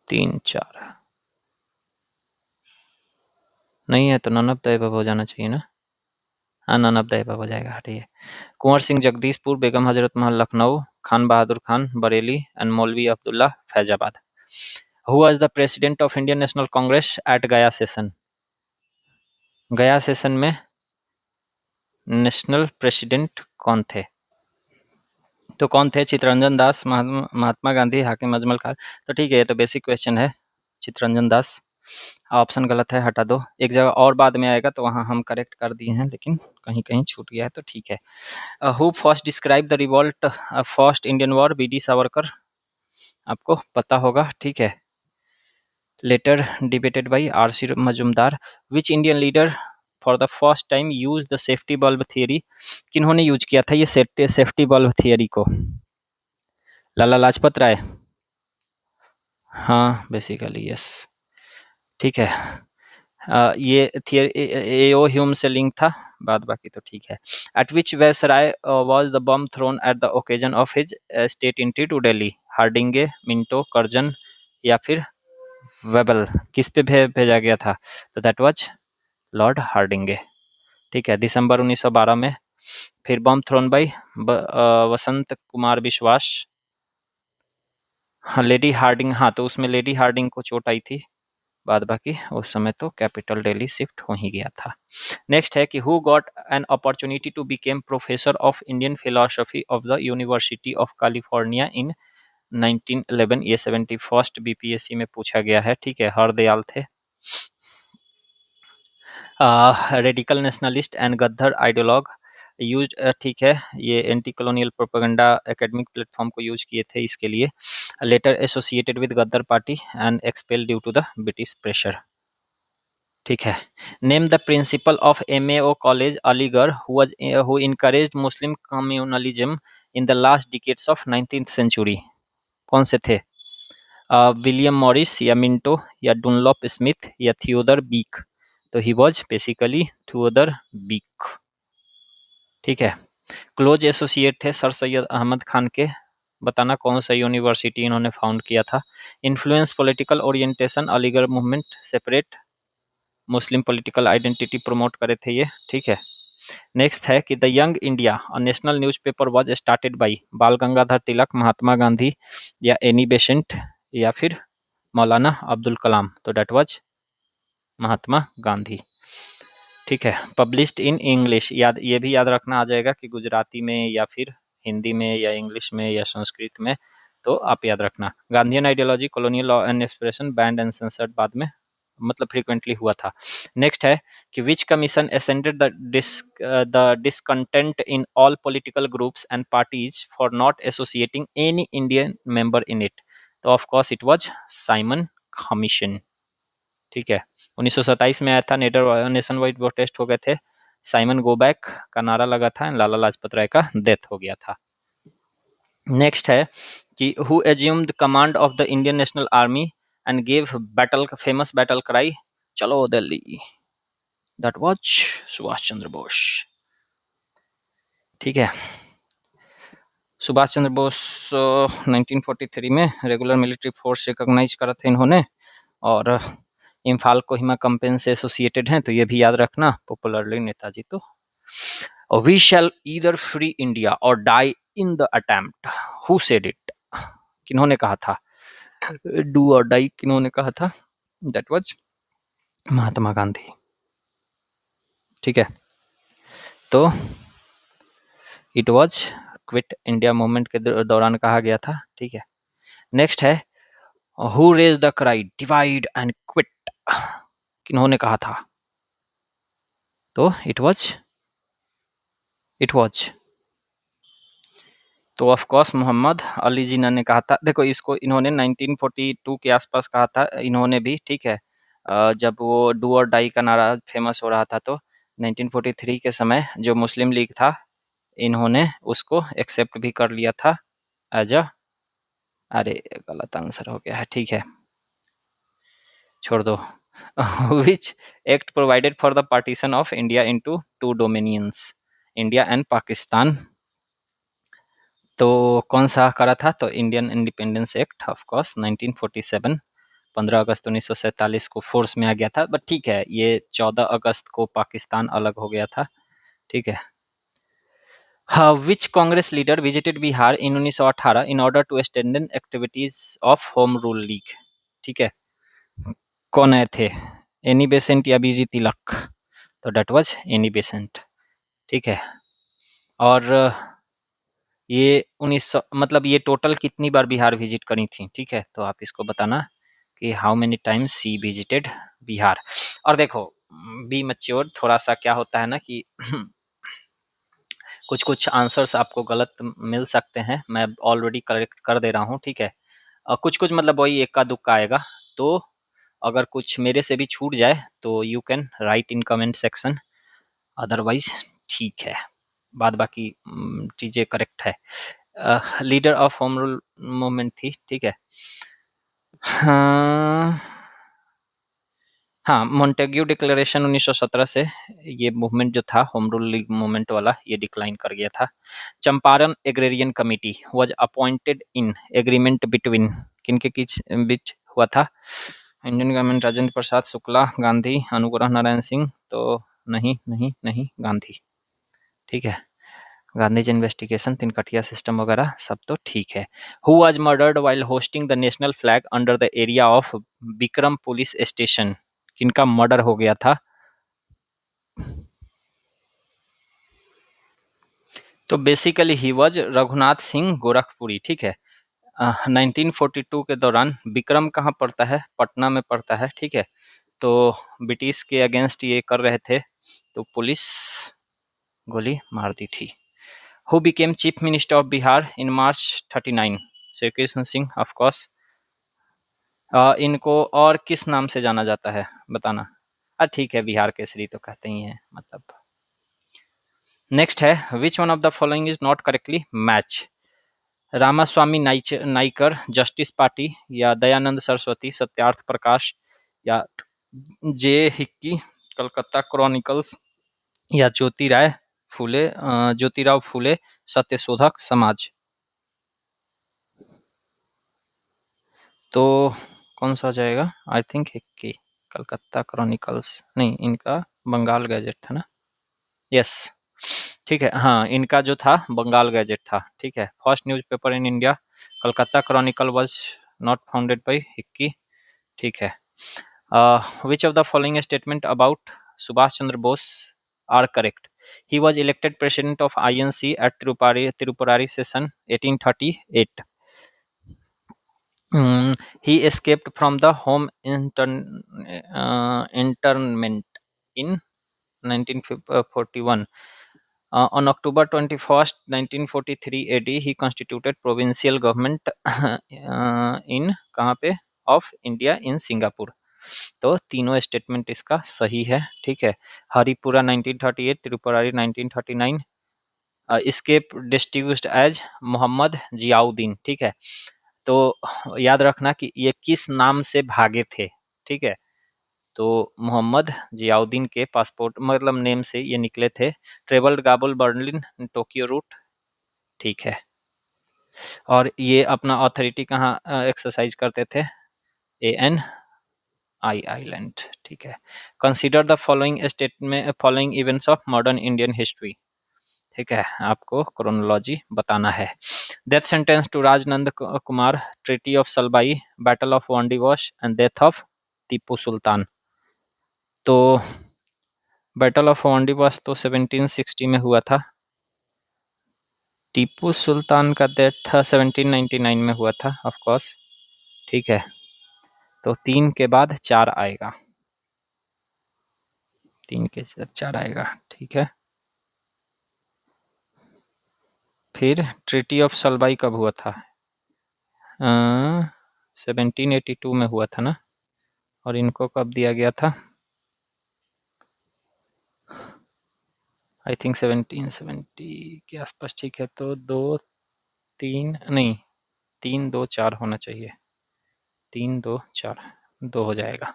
3 4 नहीं है तो नन ऑफ द एबव हो जाना चाहिए ना। हाँ, नन ऑफ द एबव हो जाएगा। हटिए। Kunwar Singh Jagdishpur, Begum Hazrat Mahal Lucknow, Khan Bahadur Khan Bareilly and Maulvi Abdullah Faizabad. Who was the president of Indian national Congress at Gaya session? Gaya session में नेशनल प्रेसिडेंट कौन थे? तो कौन थे? चित्तरंजन दास, महात्मा गांधी, हाकिम अजमल खान। तो ठीक है, ये तो बेसिक क्वेश्चन है, चित्तरंजन दास। ऑप्शन गलत है, हटा दो। एक जगह और बाद में आएगा तो वहाँ हम करेक्ट कर दिए हैं, लेकिन कहीं कहीं छूट गया है, तो ठीक है। Who first describe the revolt, first Indian war? B D Savarkar, आपको पता होगा, ठीक है। Later debated by R C Majumdar. Which Indian leader for the first time use the safety बल्ब थियरी? किन्होंने यूज किया था ये सेफ्टी बल्ब थियरी को? लाला लाजपत राय। हाँ, बेसिकली यस, ठीक है। ये थियरी एओ ह्यूम से लिंक था, बाद बाकी तो ठीक है। At which viceroy was the bomb thrown at the occasion of his state entry to Delhi? Hardinge, Minto, Curzon या फिर वेबल? किस पे भेजा गया था? तो दैट वाज लॉर्ड हार्डिंगे, ठीक है, दिसंबर 1912 में। फिर बम थ्रोन बाई वसंत कुमार विश्वास। हाँ, लेडी हार्डिंग, हाँ तो उसमें लेडी हार्डिंग को चोट आई थी, बाद बाकी उस समय तो कैपिटल दिल्ली शिफ्ट हो ही गया था। नेक्स्ट है कि who got an opportunity to become professor of Indian philosophy of the university of California in 1911? ये 71st बीपीएससी में पूछा गया है, ठीक है, हरदयाल थे। Radical nationalist and Gaddar ideologue use, ठीक है, ये anti colonial propaganda academic platform को यूज किए थे इसके लिए। Later associated with Gaddar party and expel due to the British pressure, ठीक है। Name the principal of MAO college Aligarh who encouraged Muslim communalism in the last decades of 19th century? कौन से थे? विलियम मॉरिस या मिंटो या डुनलॉप Smith या थियोदर beak? तो he was basically थियोदर beak, ठीक है। क्लोज एसोसिएट थे सर सैयद अहमद खान के, बताना कौन सा यूनिवर्सिटी इन्होंने फाउंड किया था। Influence political orientation Aligarh movement, separate मुस्लिम पॉलिटिकल आइडेंटिटी प्रमोट करे थे ये, ठीक है। नेक्स्ट है कि the young India a national newspaper was started by बाल गंगाधर तिलक, महात्मा गांधी या एनी बेसेंट या फिर मौलाना अब्दुल कलाम? तो डेट वाज महात्मा गांधी, ठीक है। पब्लिश्ड इन इंग्लिश, याद, ये भी याद रखना आ जाएगा कि गुजराती में या फिर हिंदी में या इंग्लिश में या संस्कृत में, तो आप याद रखना। Gandhian ideology, colonial law and expression, banned and censored बाद में, मतलब फ्रीक्वेंटली हुआ था। नेक्स्ट है कि which commission ascended the discontent in all political groups and parties for not associating any Indian member in it? तो of course it was Simon commission, ठीक है। 1927 में आया था, नेशन वाइड प्रोटेस्ट हो गए थे, साइमन गो बैक का नारा लगा था, लाला लाजपत राय का डेथ हो गया था। नेक्स्ट है कि who assumed command of the Indian national army and gave battle famous battle cry चलो दिल्ली? दैट वाज सुभाष चंद्र बोस, ठीक है। सुभाष चंद्र बोस 1943 में रेगुलर मिलिट्री फोर्स रिकॉग्नाइज करा था इन्होंने, और इम्फाल कोहिमा कंपेन से एसोसिएटेड हैं, तो ये भी याद रखना, पॉपुलरली नेताजी। तो we shall either free India और die in the attempt, who said it? किन्होंने कहा था? डू और डाई किन्होंने कहा था? दैट वाज महात्मा गांधी, ठीक है। तो it was quit India movement के दौरान कहा गया था, ठीक है। नेक्स्ट है who raise the cry divide and quit? किन्होंने कहा था? तो इट वाज तो ऑफ कोर्स मोहम्मद अली जिन्ना ने कहा था। देखो, इसको इन्होंने 1942 के आसपास कहा था इन्होंने भी, ठीक है। जब वो डू और डाई का नारा फेमस हो रहा था, तो 1943 के समय जो मुस्लिम लीग था, इन्होंने उसको एक्सेप्ट भी कर लिया था एज अ, अरे गलत आंसर हो गया है, ठीक है, छोड़ दो। Which act provided for the partition of India into two dominions, India and Pakistan? तो कौन सा करा था? तो Indian independence act, of course 1947, 15 अगस्त 1947 को फोर्स में आ गया था, बट ठीक है, ये 14 अगस्त को पाकिस्तान अलग हो गया था, ठीक है। हाँ, which Congress leader visited Bihar in 1918 in order to strengthen activities of home rule league? ठीक है, कौन आए थे? एनी बेसेंट या बीजी तिलक? तो डेट वाज एनी बेसेंट, ठीक है। और ये 1900 मतलब ये टोटल कितनी बार बिहार विजिट करी थी, ठीक है? तो आप इसको बताना कि how many times she visited Bihar. और देखो बी मैच्योर, थोड़ा-सा क्या होता है ना कि कुछ-कुछ आंसर्स आपको गलत मिल सकते हैं, मैं ऑलरेडी करेक्ट कर दे रहा हूँ, ठीक है? कुछ-कुछ मतलब वही इक्का-दुक्का आएगा, तो अगर कुछ मेरे से भी छूट जाए तो you can write in comment section, otherwise ठीक है, बाद बाकी चीज़ें करेक्ट है। Leader of home rule movement थी, ठीक है? हाँ, हाँ, मॉन्टेग्यू डिक्लेरेशन 1917 से ये मूवमेंट जो था होम रूल लीग मूवमेंट वाला, ये डिक्लाइन कर गया था। Champaran agrarian committee was appointed in agreement between किनके बीच हुआ था? Indian government, Rajendra Prasad, Shukla, Gandhi, Anugrah Narayan Singh. तो नहीं नहीं नहीं, गांधी, ठीक है? गांधी जी इन्वेस्टिगेशन, तिनकटिया सिस्टम वगैरह सब तो ठीक है। Who was murdered while hosting the national flag under the area of Vikram police station? किनका मर्डर हो गया था? तो basically he was Raghunath Singh Gorakhpuri, ठीक है? 1942 के दौरान विक्रम कहाँ पड़ता है? पटना में पड़ता है, ठीक है? तो ब्रिटिश के अगेंस्ट ये कर रहे थे, तो पुलिस गोली मार दी थी। Who became chief minister of Bihar in March 39? Shri Krishna Singh, of course. इनको और किस नाम से जाना जाता है, बताना। ठीक है, बिहार केसरी तो कहते ही हैं, मतलब। नेक्स्ट है, which one of the following is not correctly match? Ramaswamy Naicker, justice party, या दयानंद सरस्वती, सत्यार्थ प्रकाश, या जे हिक्की, कलकत्ता क्रॉनिकल्स, या ज्योतिराव फूले, सत्यशोधक समाज। तो कौन सा हो जाएगा? I think Hickey. Calcutta chronicles नहीं, इनका बंगाल गैजेट था ना? यस, ठीक है। हाँ, इनका जो था बंगाल गैजेट था, ठीक है? First newspaper in India, Calcutta chronicle was not founded by Hicky, ठीक है? Which of the following statement about Subhash Chandra Bose are correct? He was elected president of INC at Tripurari session 1838. He escaped from the home internment in 1941. On October 21st, 1943 AD, he constituted provincial government in कहाँ पे? Of India in Singapore. तो तीनों statement इसका सही है, ठीक है? Haripura 1938, Tripurari 1939, escape distinguished as Mohammad Ziauddin, ठीक है? तो याद रखना कि ये किस नाम से भागे थे, ठीक है? तो मोहम्मद जियाउद्दीन के पासपोर्ट मतलब नेम से ये निकले थे। Travelled Kabul Berlin Tokyo route, ठीक है? और ये अपना ऑथोरिटी कहाँ एक्सरसाइज करते थे? एएन आइलैंड, ठीक है? Consider the following statement, following events of modern Indian history, ठीक है? आपको क्रोनोलॉजी बताना है। Death sentence to Rajnand Kumar, treaty of Salbai, battle of Wandiwash and death of Tipu Sultan. तो बैटल ऑफ वांडीवॉश तो 1760 में हुआ था। टीपू सुल्तान का डेथ था 1799 में हुआ था, ऑफ कोर्स, ठीक है? तो 3 के बाद 4 आएगा, 3 के साथ 4 आएगा, ठीक है? फिर ट्रीटी ऑफ सलबाई कब हुआ था? 1782 में हुआ था ना? और इनको कब दिया गया था? आई थिंक 1770 के आसपास, ठीक है? तो 2 3 नहीं, 3 2 4 होना चाहिए, 3 2 4, 2 हो जाएगा।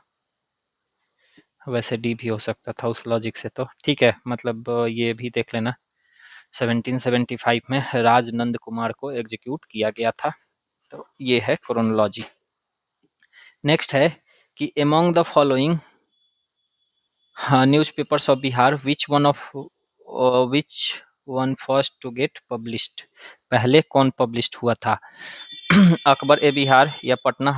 वैसे डी भी हो सकता था उस लॉजिक से, तो ठीक है, मतलब ये भी देख लेना। 1775 में राजनंद कुमार को एग्जीक्यूट किया गया था। तो ये है क्रोनोलॉजी। नेक्स्ट है कि among the following newspapers of Bihar which one first to get published? पहले कौन पब्लिश्ड हुआ था? अकबर ए बिहार, या पटना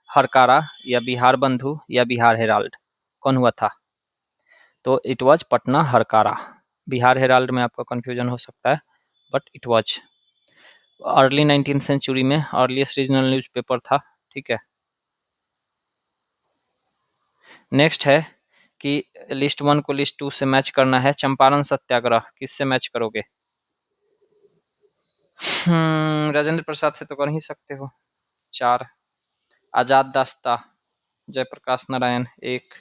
हरकारा, या बिहार बंधु, या बिहार हेराल्ड? कौन हुआ था? तो it was Patna Harkara. Bihar herald में आपका कंफ्यूजन हो सकता है, but it was early 19th century में अर्लीस्ट रीजनल न्यूज़पेपर था। ठीक है। नेक्स्ट है कि लिस्ट 1 को लिस्ट 2 से मैच करना है। चंपारण सत्याग्रह किससे मैच करोगे? राजेंद्र प्रसाद से तो कर ही सकते हो। 4। आजाद दास्ता जयप्रकाश नारायण 1।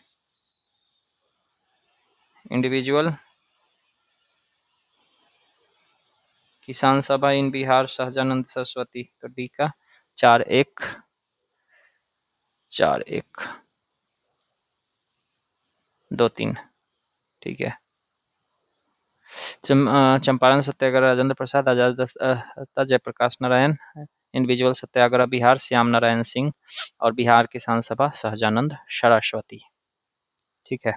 इंडिविजुअल किसान सभा इन बिहार सहजानंद सरस्वती तो डी का 4-1 4-1 2-3। ठीक है। चंपारण सत्याग्रह राजेंद्र प्रसाद, आजाद दास्ता जयप्रकाश नारायण, इंडिविजुअल सत्याग्रह बिहार श्याम नारायण सिंह और बिहार किसान सभा सहजानंद सरस्वती। ठीक है।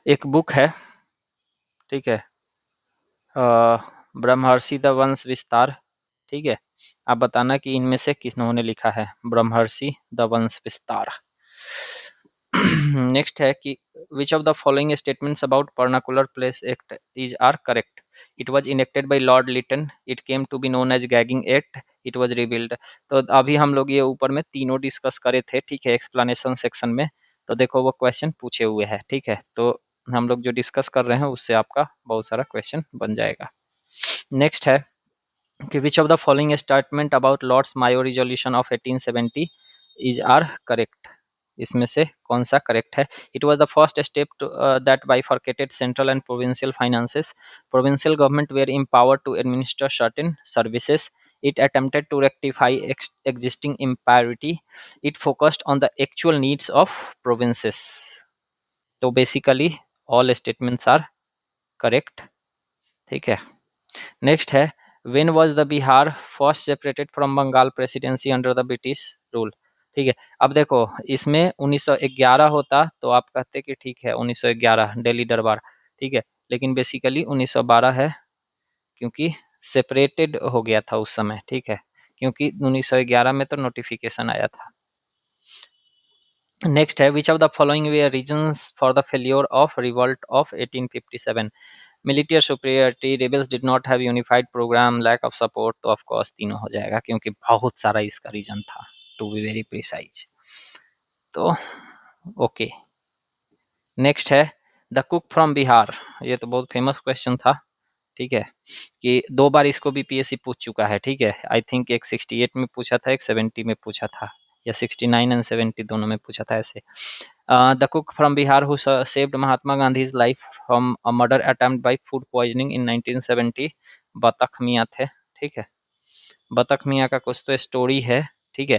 एक बुक है, ठीक है, ब्रह्मर्षि द वंश विस्तार। ठीक है। आप बताना कि इनमें से किन्होंने लिखा है ब्रह्मर्षि द वंश विस्तार। नेक्स्ट है कि which of the following statements about vernacular press act is are correct? It was enacted by Lord Lytton, it came to be known as gagging act, it was repealed. तो अभी हम लोग ये ऊपर में तीनों डिस्कस करे थे। ठीक है, एक्सप्लेनेशन सेक्शन में। तो देखो वो क्वेश्चन पूछे हुए हैं। ठीक है, तो हम लोग जो डिस्कस कर रहे हैं उससे आपका बहुत सारा क्वेश्चन बन जाएगा। नेक्स्ट है कि which of the following statement about Lord's Mayo resolution of 1870 is are correct? इसमें से कौन सा करेक्ट है? It was the first step that bifurcated central and provincial finances, provincial government were empowered to administer certain services, it attempted to rectify existing imparity, it focused on the actual needs of provinces। तो basically all statements are correct. ठीक है। Next है when was the Bihar first separated from Bengal presidency under the British rule? ठीक है। अब देखो इसमें 1911 होता तो आप कहते कि ठीक है 1911 दिल्ली दरबार। ठीक है, लेकिन बेसिकली 1912 है क्योंकि सेपरेटेड हो गया था उस समय। ठीक है, क्योंकि 1911 में तो नोटिफिकेशन आया था। नेक्स्ट है which of the following were reasons for the failure of revolt of 1857? Military superiority, rebels did not have unified program, lack of support. तो ऑफ कोर्स तीनों हो जाएगा क्योंकि बहुत सारा इसका रीजन था, टू बी वेरी प्रिसाइज। तो ओके। नेक्स्ट है द कुक फ्रॉम बिहार। ये तो बहुत फेमस क्वेश्चन था। ठीक है, कि 2 बार इसको भी पीएससी पूछ चुका है। ठीक है, आई थिंक एक 68 में पूछा था, एक 70 में पूछा था, या 69 एंड 70 दोनों में पूछा था ऐसे। The cook from Bihar who saved Mahatma Gandhi's life from a murder attempt by food poisoning in 1970, Batakh मियाँ थे। ठीक है, बतख मियाँ का कुछ तो स्टोरी है। ठीक है,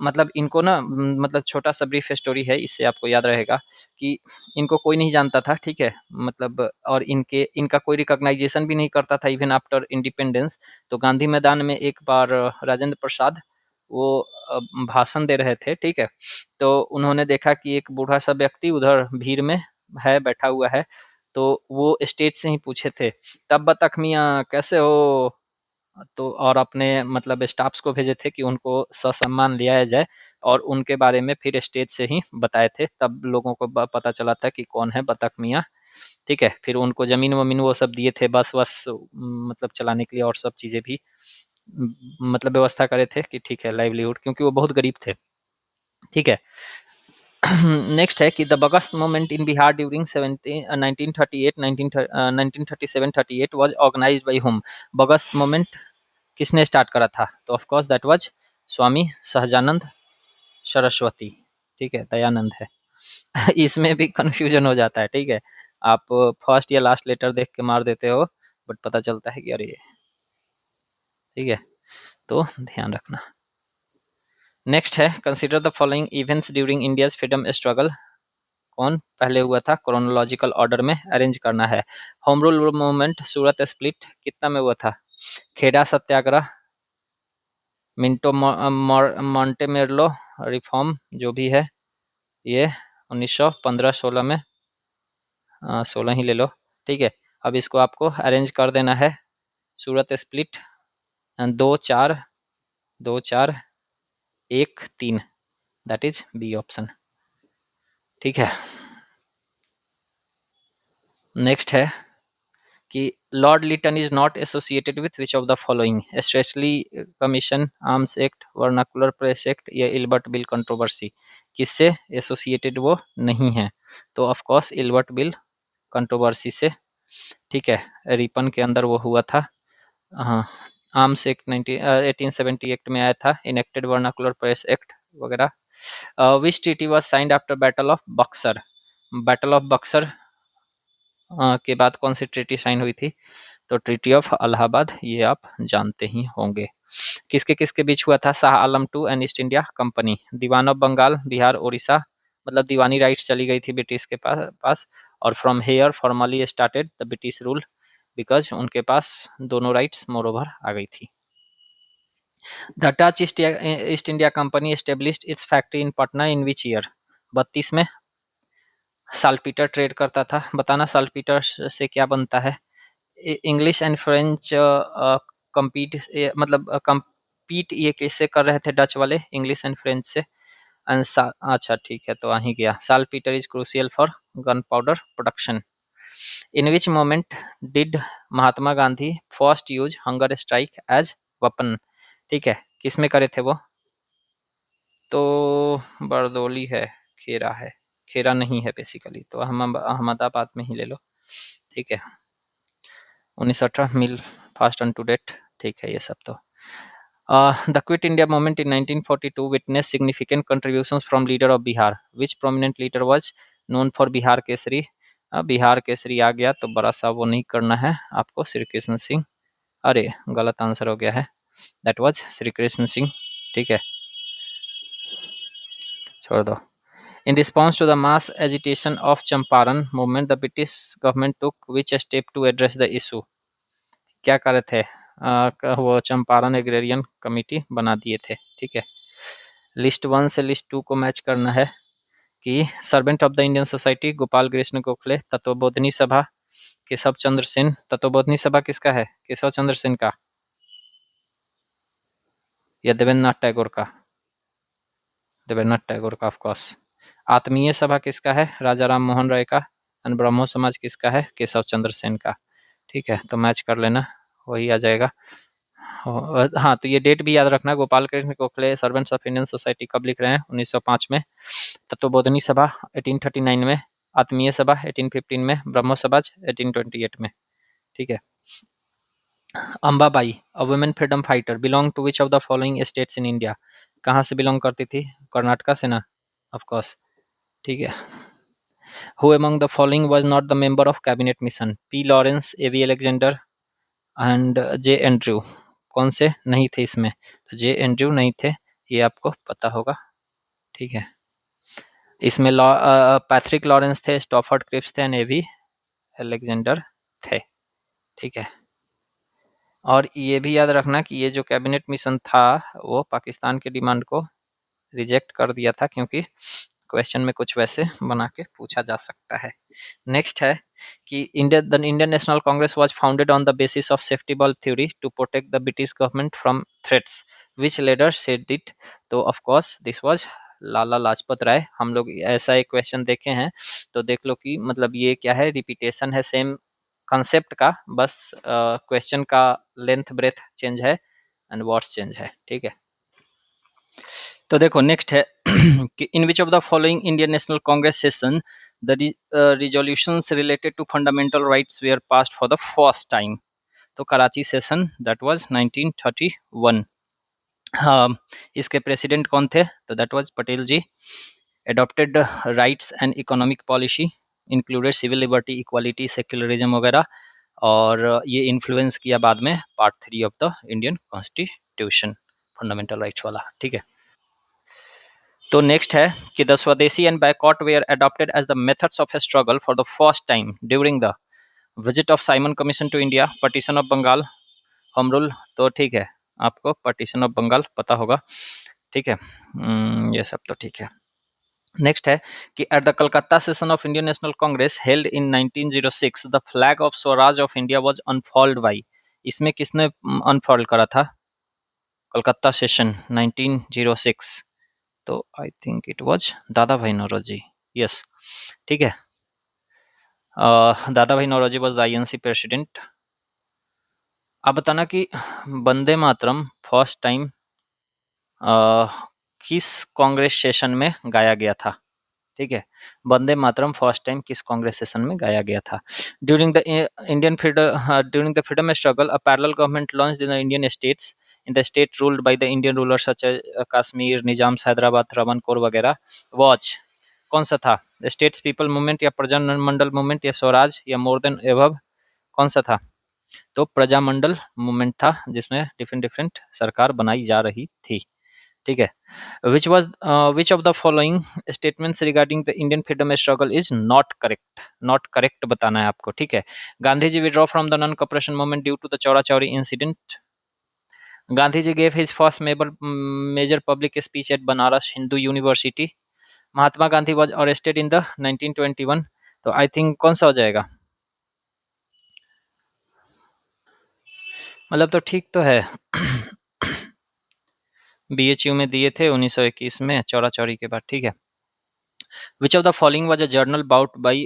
मतलब इनको ना मतलब छोटा सा ब्रीफ स्टोरी है, इससे आपको याद रहेगा कि इनको कोई नहीं जानता था। ठीक है, मतलब और इनका कोई रिकॉग्नाइजेशन भी नहीं करता था इवन आफ्टर इंडिपेंडेंस। तो गांधी मैदान में एक बार राजेंद्र प्रसाद वो भाषण दे रहे थे। ठीक है, तो उन्होंने देखा कि एक बूढ़ा सा व्यक्ति उधर भीड़ में है, बैठा हुआ है। तो वो स्टेज से ही पूछे थे, तब बतख मियाँ कैसे हो? तो और अपने मतलब स्टाफ्स को भेजे थे कि उनको ससम्मान लिया जाए, और उनके बारे में फिर स्टेज से ही बताए थे। तब लोगों को पता चला था कि कौन है बतख मियाँ। ठीक है, फिर उनको जमीन वमीन वो सब दिए थे, बस बस मतलब चलाने के लिए, और सब चीज़ें भी मतलब व्यवस्था करे थे कि ठीक है लाइवलीहुड, क्योंकि वो बहुत गरीब थे। ठीक है। नेक्स्ट है कि the Bakasht movement in Bihar during 1938 1937 38 was organized by whom? Bakasht movement किसने स्टार्ट करा था? तो of course that was Swami Sahajanand Saraswati. ठीक है, दयानंद है। इसमें भी कंफ्यूजन हो जाता है। ठीक है, आप फर्स्ट या लास्ट लेटर देख के मार देते हो, बट पता चलता है कि अरे। ठीक है, तो ध्यान रखना। नेक्स्ट है consider the following events during India's freedom struggle. कौन पहले हुआ था? क्रोनोलॉजिकल ऑर्डर में अरेंज करना है। होम रूल मूवमेंट, सूरत स्प्लिट कितना में हुआ था? खेड़ा सत्याग्रह, मिंटो मॉन्टेमेर्लो रिफॉर्म, जो भी है ये 1915-16 में, 16 ही ले लो। ठीक है, अब इसको आपको अरेंज कर देना है। Surat split 2-4 2-4 1-3, that is B option. ठीक है। नेक्स्ट है कि lord Lytton is not associated with which of the following, Strachey commission, arms act, vernacular press act या इल्बर्ट बिल कंट्रोवर्सी। किससे एसोसिएटेड वो नहीं है? तो of course Ilbert bill controversy से, ठीक है, रिपन के अंदर वो हुआ था। हाँ, आर्म्स एक्ट 1878 में आया था, इनेक्टेड वर्नाकुलर प्रेस एक्ट वगैरह। Which treaty was signed after battle of Buxar? Battle of Buxar के बाद कौन सी ट्रीटी साइन हुई थी? तो ट्रीटी ऑफ इलाहाबाद, ये आप जानते ही होंगे। किसके किसके बीच हुआ था? Shah Alam two and East India company. Diwan of Bengal, Bihar, Orissa, मतलब दीवानी राइट्स चली गई थी ब्रिटिश के पास। और from here formally started the British rule, because उनके पास दोनों राइट्स मोर ओवर आ गई थी। The Dutch east India company established it's factory in Patna in which year? 32 में। साल्टपीटर ट्रेड करता था, बताना साल्टपीटर से क्या बनता है? इंग्लिश एंड फ्रेंच compete, मतलब compete ये कैसे कर रहे थे डच वाले इंग्लिश एंड फ्रेंच से? अच्छा ठीक है, तो आ ही गया। Saltpetre is crucial for gunpowder production. In which moment did Mahatma Gandhi first use hunger strike as weapon? ठीक है, किस में करे थे वो? तो बरदोली है, खेरा है, खेरा नहीं है बेसिकली, तो हम अहमदाबाद में ही ले लो, ठीक है। 1918 मिल फास्ट ऑन टू डेट, ठीक है ये सब तो। The Quit India movement in 1942 witnessed significant contributions from leader of Bihar. Which prominent leader was known for Bihar Kesari? Bihar Kesari आ गया तो बड़ा सा वो नहीं करना है आपको। श्री कृष्ण सिंह, अरे गलत आंसर हो गया है, दैट वाज श्री कृष्ण सिंह, ठीक है, छोड़ दो। In response to the mass agitation of Champaran movement, the British government took which step to address the issue? क्या करे थे? वो चंपारण एग्रेरियन कमिटी बना दिए थे, ठीक है। लिस्ट 1 से लिस्ट 2 को मैच करना है कि servant of the Indian society Gopal Krishna Gokhale, Tattvabodhini सभा केशव चंद्र सेन। तत्वबोधनी सभा किसका है? केशव चंद्र सेन का या देवेंद्र नाथ टैगोर का? देवेंद्र नाथ टैगोर का, ऑफकोर्स। आत्मीय सभा किसका है? राजा राम मोहन राय का। एंड ब्रह्मो समाज किसका है? केशव चंद्र सेन का, ठीक है, तो मैच कर लेना, वही आ जाएगा। हाँ, तो ये डेट भी याद रखना, Gopal Krishna Gokhale servants of Indian society कब लिख रहे हैं? 1905 में। तत्वबोधनी सभा 1839 में, आत्मीय सभा 1815 में, ब्रह्मो समाज 1828 में, ठीक है। Ambabai, a women freedom fighter, belong to which of the following states in India? कहाँ से बिलोंग करती थी? कर्नाटका से ना, ऑफ कोर्स, ठीक है। Who among the following was not the member of cabinet mission? P Lawrence, A V Alexander and J Andrew. कौन से नहीं थे इसमें? तो जे एंड्रयू नहीं थे, ये आपको पता होगा, ठीक है। इसमें पैट्रिक लॉरेंस थे, स्टॉफर्ड क्रिप्स थे, नेवी अलेक्जेंडर थे, ठीक है। और ये भी याद रखना कि ये जो कैबिनेट मिशन था वो पाकिस्तान के डिमांड को रिजेक्ट कर दिया था, क्योंकि क्वेश्चन में कुछ वैसे बना के पूछा जा सकता है। नेक्स्ट है कि the Indian national Congress was founded on the basis of safety बल्ब theory to protect the British government from threats, which leader said it? तो of course this was Lala Lajpat Rai. हम लोग ऐसा एक क्वेश्चन देखे हैं तो देख लो कि मतलब ये क्या है, रिपीटेशन है सेम कंसेप्ट का, बस क्वेश्चन का लेंथ ब्रेथ चेंज है एंड वर्ड्स चेंज है, ठीक है। तो देखो नेक्स्ट है कि in which of the following Indian national Congress session the resolutions related to fundamental rights were passed for the first time? तो कराची सेशन, दैट वाज 1931। हाँ, इसके प्रेसिडेंट कौन थे? तो that was Patel ji. Adopted rights and economic policy, included civil liberty, equality, secularism वगैरह, और ये influence किया बाद में part 3 of the Indian constitution, fundamental rights वाला, ठीक है। तो नेक्स्ट है कि the swadeshi and boycott were adopted as the methods of a struggle for the first time during the visit of Simon Commission to India, partition of Bengal, home rule. तो ठीक है, आपको पार्टीशन ऑफ बंगाल पता होगा, ठीक है। ये सब तो ठीक है। नेक्स्ट है कि at the Calcutta session of Indian national Congress held in 1906 the flag of Swaraj of India was unfurled by? इसमें किसने अनफॉल्ड करा था? कलकत्ता सेशन 1906, तो आई थिंक इट वाज दादा भाई नौरोजी, यस, ठीक है। Dadabhai Naoroji was the INC president. अब बताना कि वंदे मातरम फर्स्ट टाइम किस कांग्रेस सेशन में गाया गया था। ठीक है, वंदे मातरम फर्स्ट टाइम किस कांग्रेस सेशन में गाया गया था। During the freedom struggle a parallel government launched in the Indian states in the state ruled by the Indian ruler such as Kashmir, Nizam, Hyderabad, Travancore वगैरह। वॉच कौन सा था? स्टेट्स पीपल मूवमेंट या प्रजामंडल मूवमेंट या स्वराज या मोर देन एबव? कौन सा था? तो प्रजामंडल मूवमेंट था, जिसमें डिफरेंट डिफरेंट सरकार बनाई जा रही थी। ठीक है, which of the following statements regarding the Indian freedom struggle is not correct? Not correct बताना है आपको। ठीक है, Gandhi ji withdraw from the non-cooperation movement due to the Chaura Chauri incident. Gandhi ji gave his first major public speech at Banaras Hindu University. Mahatma Gandhi was arrested in the 1921. तो I think कौन सा हो जाएगा? मतलब तो ठीक तो है। बीएचयू में दिए थे 1921 में चौरा चौरी के बाद। ठीक है, which of the following was a journal brought out by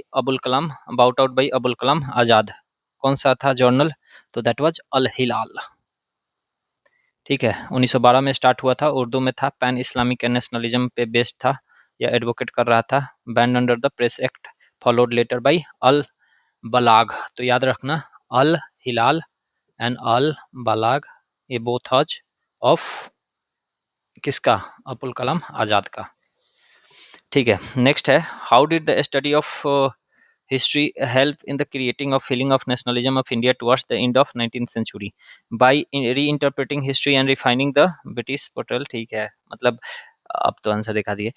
Abul Kalam Azad? कौन सा था जर्नल? तो दैट वाज अल हिलाल। ठीक है, 1912 में स्टार्ट हुआ था, उर्दू में था, पैन इस्लामिक नेशनलिज्म पे बेस्ड था या एडवोकेट कर रहा था। Banned under the press act, followed later by Al Balagh. तो याद रखना, अल हिलाल एंड अल बलाग, ये बोथ हज ऑफ किसका? अबुल कलाम आजाद का। ठीक है, नेक्स्ट है, how did the study of history help in the creating of feeling of nationalism of India towards the end of 19th century by reinterpreting history and refining the British portrayal? ठीक है, मतलब अब तो answer दिखा दिए।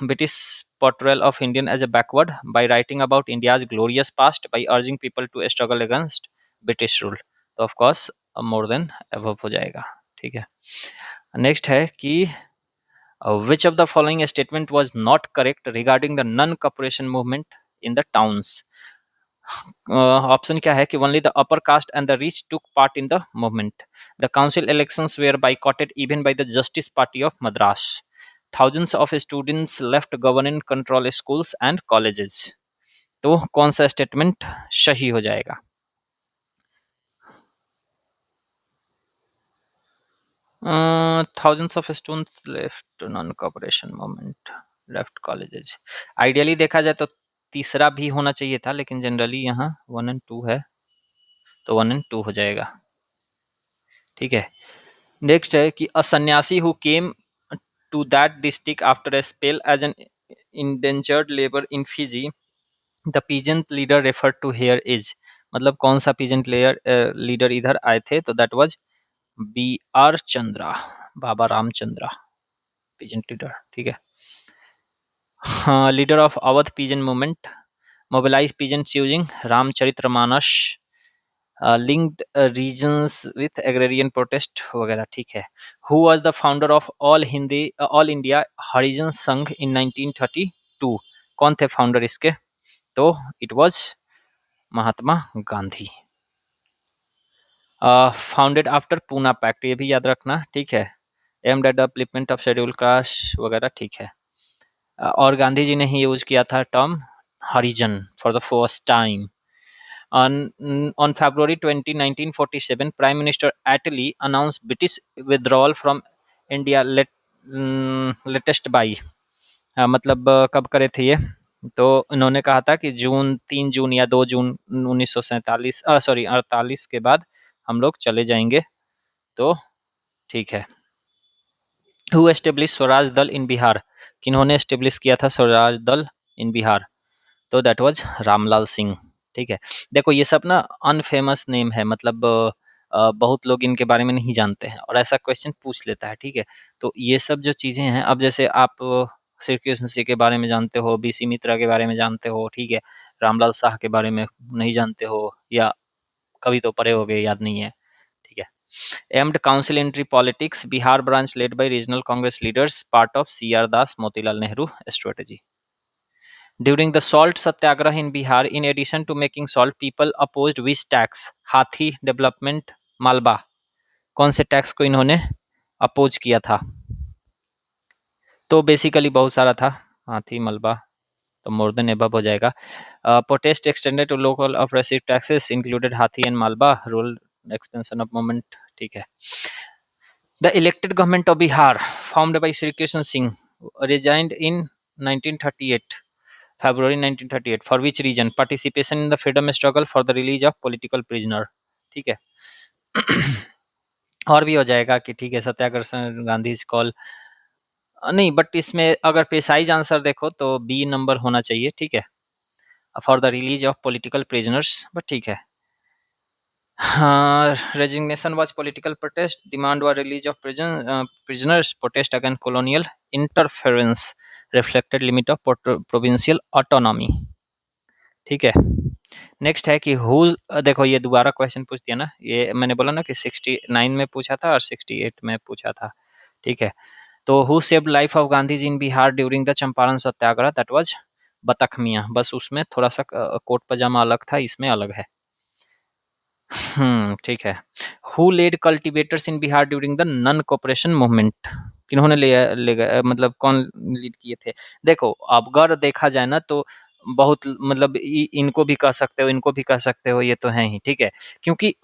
British portrayal of Indian as a backward by writing about India's glorious past by urging people to struggle against British rule. तो of course more than above हो जाएगा। ठीक है, नेक्स्ट है कि which of the following statement was not correct regarding the non-cooperation movement in the towns? Option क्या है कि only the upper caste and the rich took part in the movement. The council elections were boycotted even by the Justice Party of Madras. Thousands of students left government control schools and colleges. तो कौन सा statement सही हो जाएगा? thousands of students left non-cooperation movement, left colleges. Ideally देखा जाए तो तीसरा भी होना चाहिए था, लेकिन जनरली यहाँ 1 and 2 है, तो 1 and 2 हो जाएगा। ठीक है, नेक्स्ट है कि a sannyasi who came to that district after a spell as an indentured labour in Fiji, the peasant leader refer to here is. मतलब कौन सा पीजेंट लीडर इधर आए थे? तो that was B R Chandra, Baba Ramchandra, peasant leader. ठीक है, हाँ, leader of Awadh peasant movement, mobilise peasants using Ramcharitmanas, linked regions with agrarian protest वगैरह। ठीक है, who was the founder of all India Harijan Sangh in 1932? कौन थे फाउंडर इसके? तो it was Mahatma Gandhi. Founded after Poona pact, ये भी याद रखना। ठीक है, aimed at the upliftment of schedule caste वगैरह। ठीक है, और गांधी जी ने ही यूज किया था term Harijan for the first time. On February 20, 1947, Prime Minister Attlee announced British withdrawal from India latest by, मतलब कब करे थे ये? तो इन्होंने कहा था कि 3 जून या 2 जून 1947 सॉरी 48 के बाद हम लोग चले जाएंगे। तो ठीक है, हु एस्टेब्लिश स्वराज दल इन बिहार? किन्होंने एस्टेब्लिश किया था स्वराज दल इन बिहार? तो दैट वाज रामलाल सिंह। ठीक है, देखो ये सब ना अनफेमस नेम है, मतलब बहुत लोग इनके बारे में नहीं जानते हैं और ऐसा क्वेश्चन पूछ लेता है। ठीक है, तो ये सब जो चीज़ें हैं, अब जैसे आप श्री कृष्ण सिंह के बारे में जानते हो, बीसी मित्रा के बारे में जानते हो, ठीक है, रामलाल शाह के बारे में नहीं जानते हो, या कभी तो पढ़े हो गए, याद नहीं है। ठीक है, aimed council entry politics Bihar branch led by regional Congress leaders part of CR Das Motilal Nehru strategy. During the salt satyagraha in Bihar, in addition to making salt, people opposed which tax? हाथी डेवलपमेंट, मालबा? कौन से टैक्स को इन्होंने oppose किया था? तो basically बहुत सारा था, हाथी, मलबा, तो मोर देन एबव हो जाएगा। Protest extended to local oppressive taxes included हाथी and Malwa rural expansion of movement, ठीक है। The elected government of Bihar formed by Shri Krishna Sinha resigned in 1938 February 1938 for which reason? Participation in the freedom struggle for the release of political prisoner, ठीक है। और भी हो जाएगा कि ठीक है सत्याग्रह गांधी कॉल, नहीं बट इसमें अगर प्रिसाइज आंसर देखो तो बी नंबर होना चाहिए, ठीक है, for the release of political prisoners, but ठीक है। Resignation was political protest, demand was release of prisoners, protest against colonial interference, reflected limit of provincial autonomy, ठीक है। नेक्स्ट है कि हु, देखो ये दोबारा क्वेश्चन पूछ दिया ना, ये मैंने बोला ना कि 69 में पूछा था और 68 में पूछा था, ठीक है। तो who saved life of Gandhi ji in Bihar during the Champaran Satyagraha? That was Batakh Miyan, बस उसमें थोड़ा सा कोट पजामा अलग था, इसमें अलग है। ठीक है। Who led cultivators in Bihar during the non cooperation movement? किन्होंने ले गए, मतलब कौन लीड किए थे? देखो अगर देखा जाए ना तो बहुत, मतलब इनको भी कह सकते हो, इनको भी कह सकते हो, ये तो है ही, ठीक है। क्योंकि